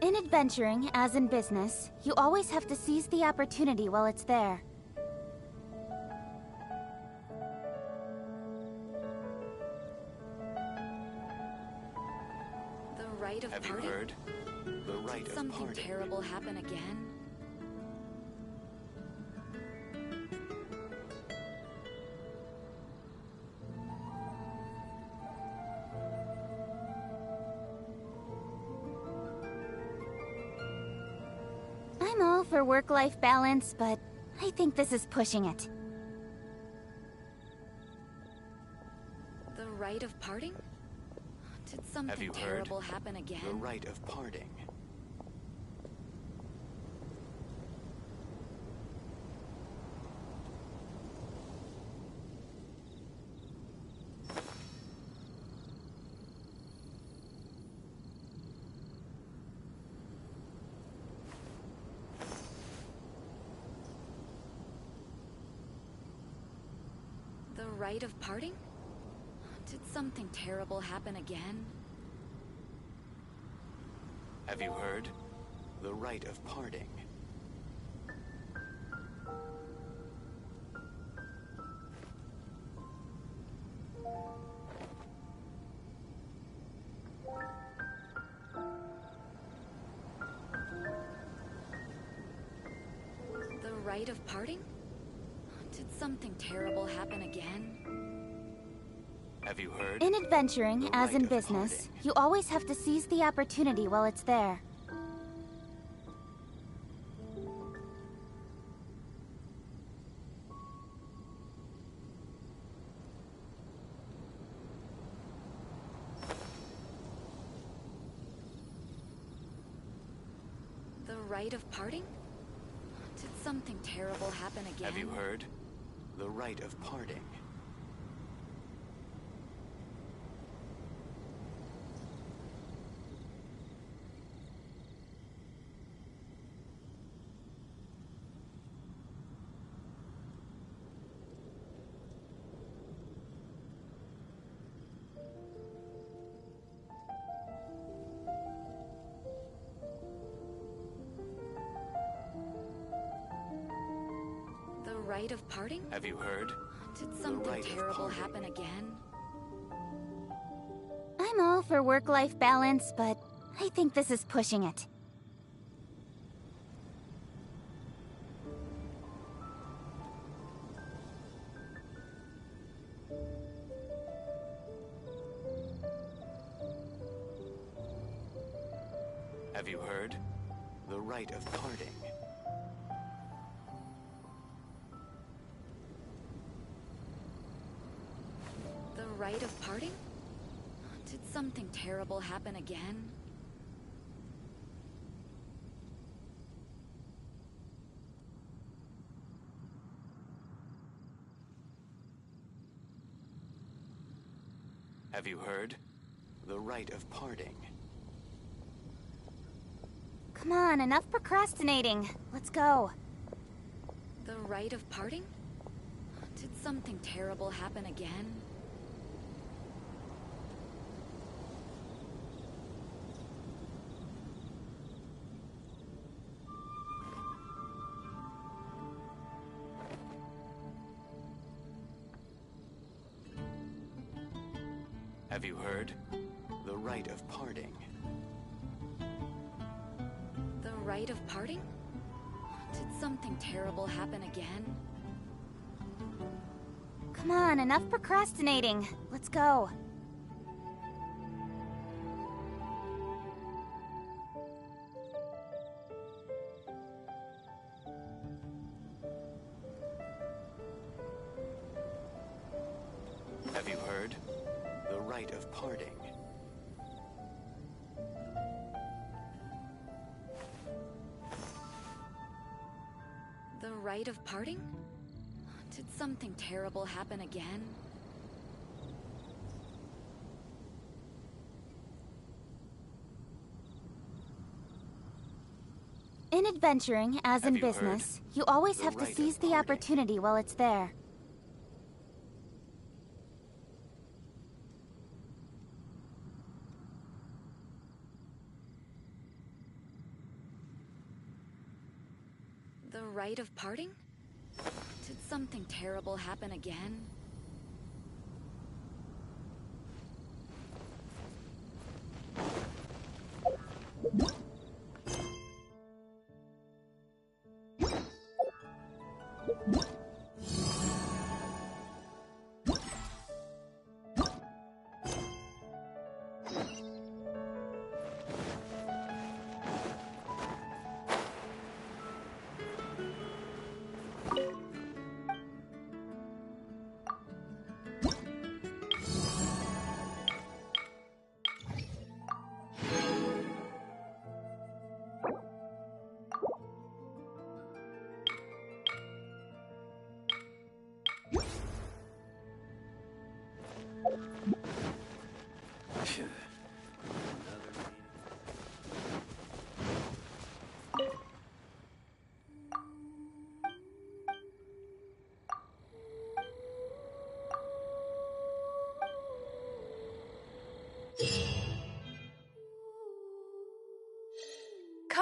In adventuring, as in business, you always have to seize the opportunity while it's there. The rite of Have parting? you heard? The rite Did of something parting. terrible happen again? I'm all for work-life balance, but I think this is pushing it. The rite of parting? Did Have something you heard? terrible happen again? The rite of parting. The rite of parting? Did something terrible happen again? Have you heard? The rite of parting. The rite of parting? Did something terrible happen again? Have you heard? In adventuring, The as rite in of business, parting. you always have to seize the opportunity while it's there. The rite of parting? Did something terrible happen again? Have you heard? The rite of parting. The rite of parting? Have you heard? Did The something rite of terrible parting. happen again? I'm all for work-life balance, but I think this is pushing it. Have you heard? The rite of parting. The rite of parting? Did something terrible happen again? Have you heard? The rite of parting. Come on, enough procrastinating. Let's go. The rite of parting? Did something terrible happen again? Have you heard? The rite of parting. The rite of parting? Did something terrible happen again? Come on, enough procrastinating. Let's go. rite of parting. The rite of parting? Did something terrible happen again? In adventuring, as in business, you always have to seize the opportunity while it's there. The rite of parting? Did something terrible happen again?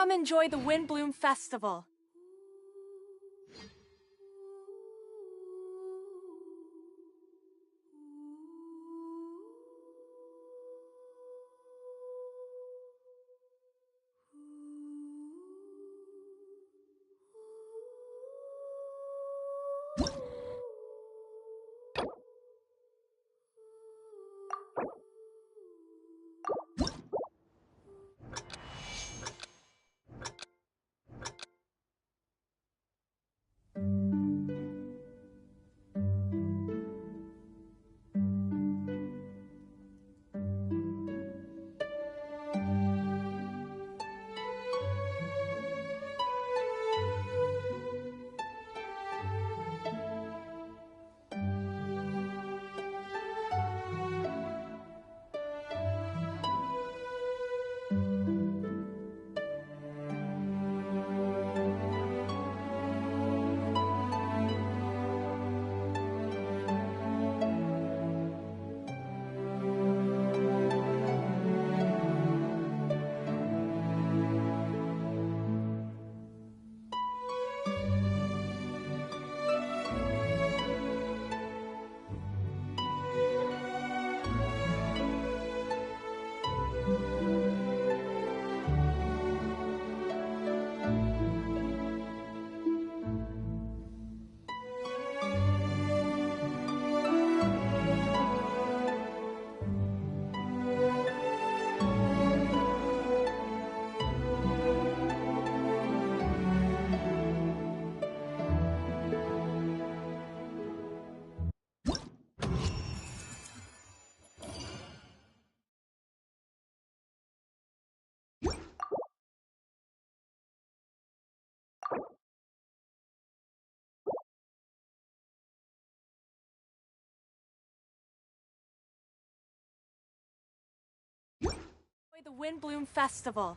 Come enjoy the Windbloom Festival. Enjoy the Windbloom Festival.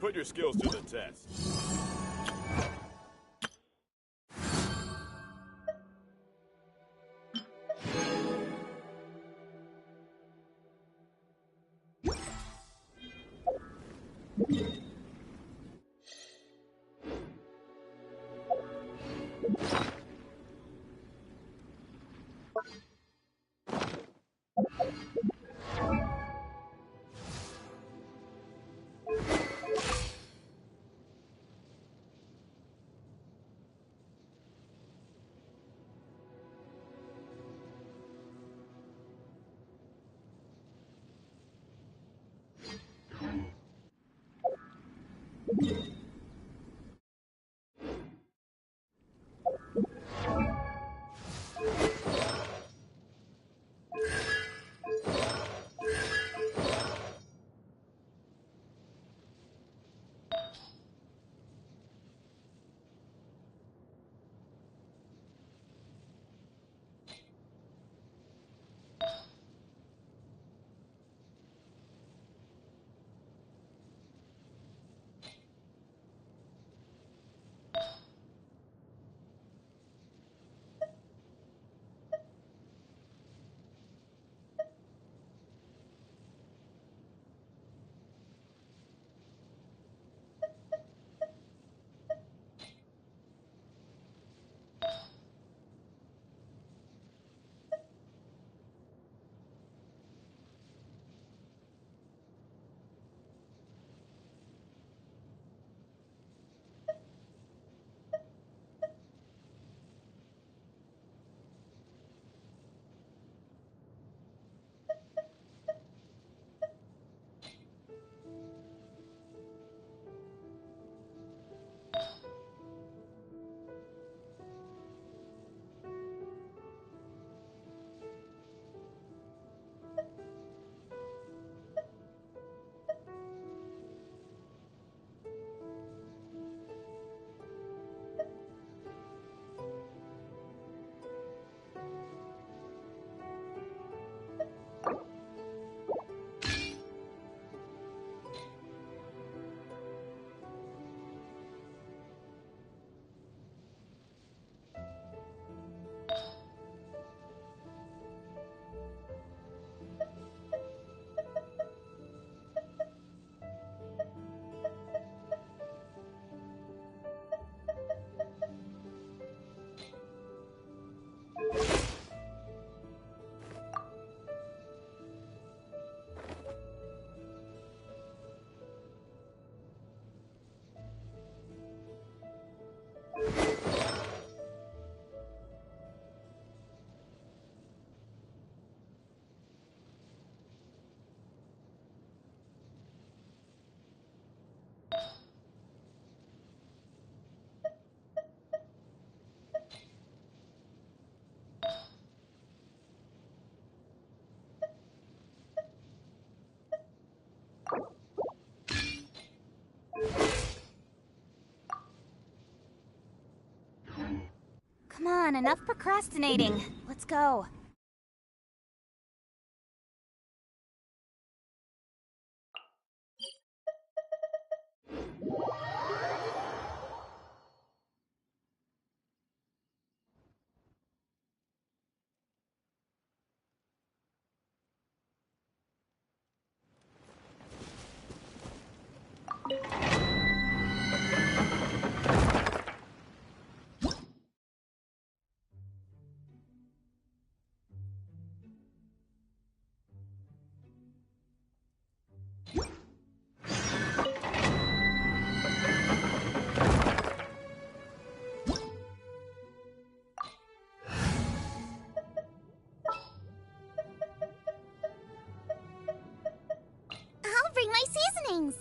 Put your skills to the test. Come on, enough procrastinating. Let's go. I'll bring my seasonings.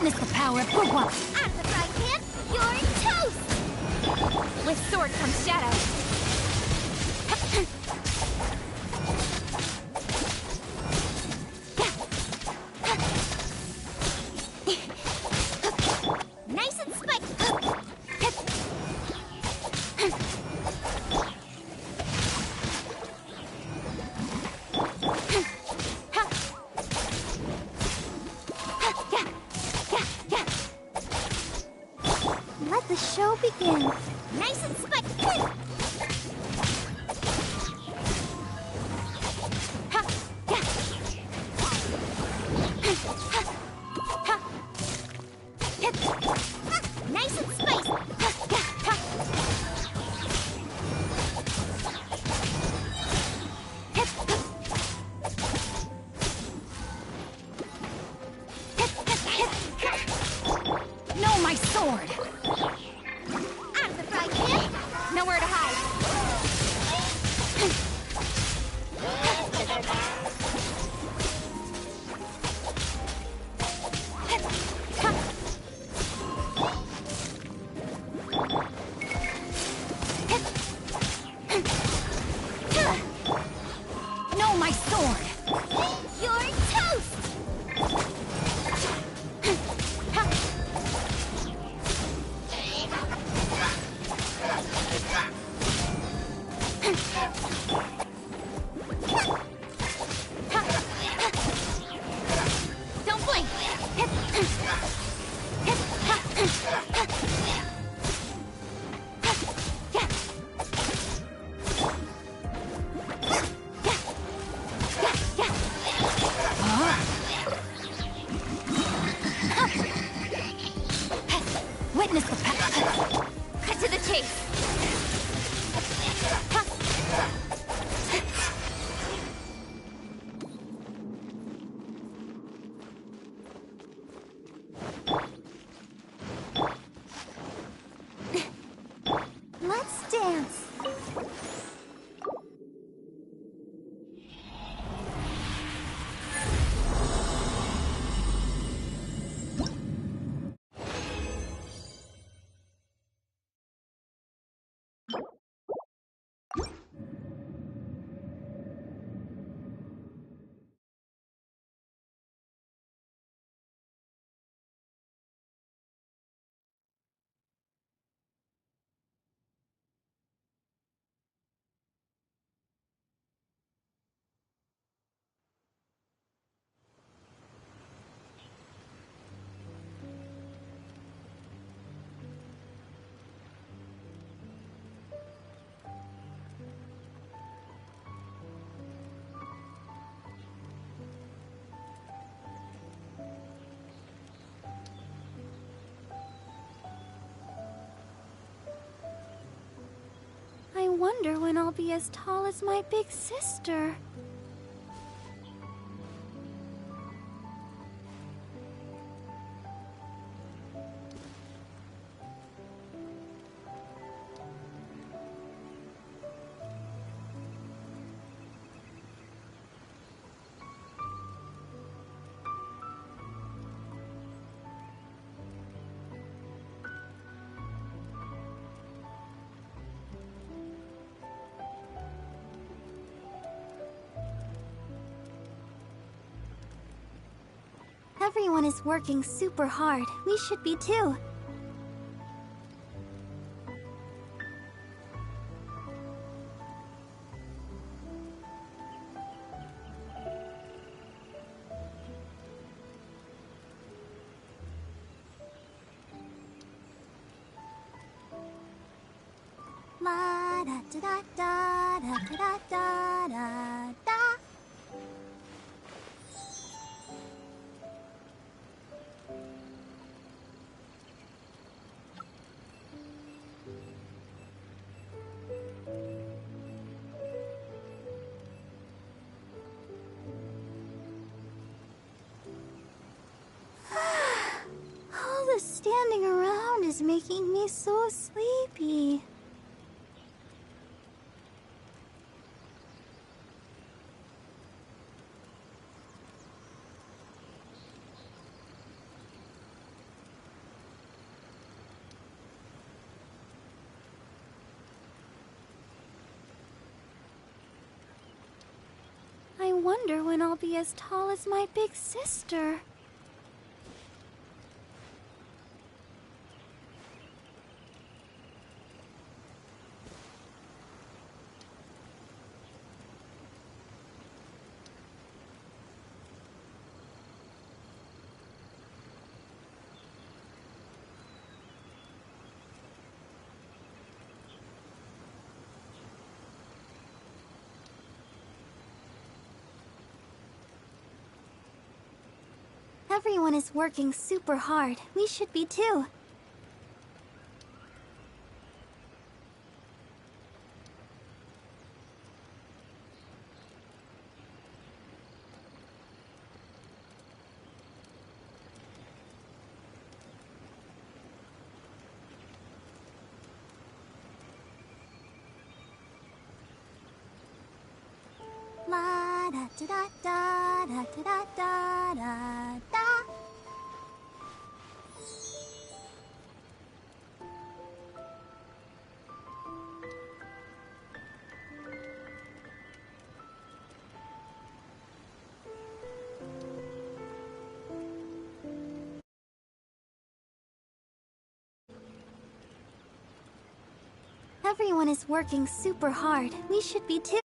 Witness the power of Pugwa! Out of the frying pan, you're toast! With sword comes shadow. Nice and spiky! Let the show begin. Nice and spiky! Nice and spicy! No, my sword! Out of the frying pan, Nowhere to hide. No, my sword! you're toast! Don't blink! Witness the power. Cut to the chase. Let's dance. I wonder when I'll be as tall as my big sister. Everyone is working super hard. We should be too. La da da da da da da da da da. All the standing around is making me so sleepy. wonder when I'll be as tall as my big sister. Everyone is working super hard. We should be too. La da da da da da da da da. Everyone is working super hard. We should be too.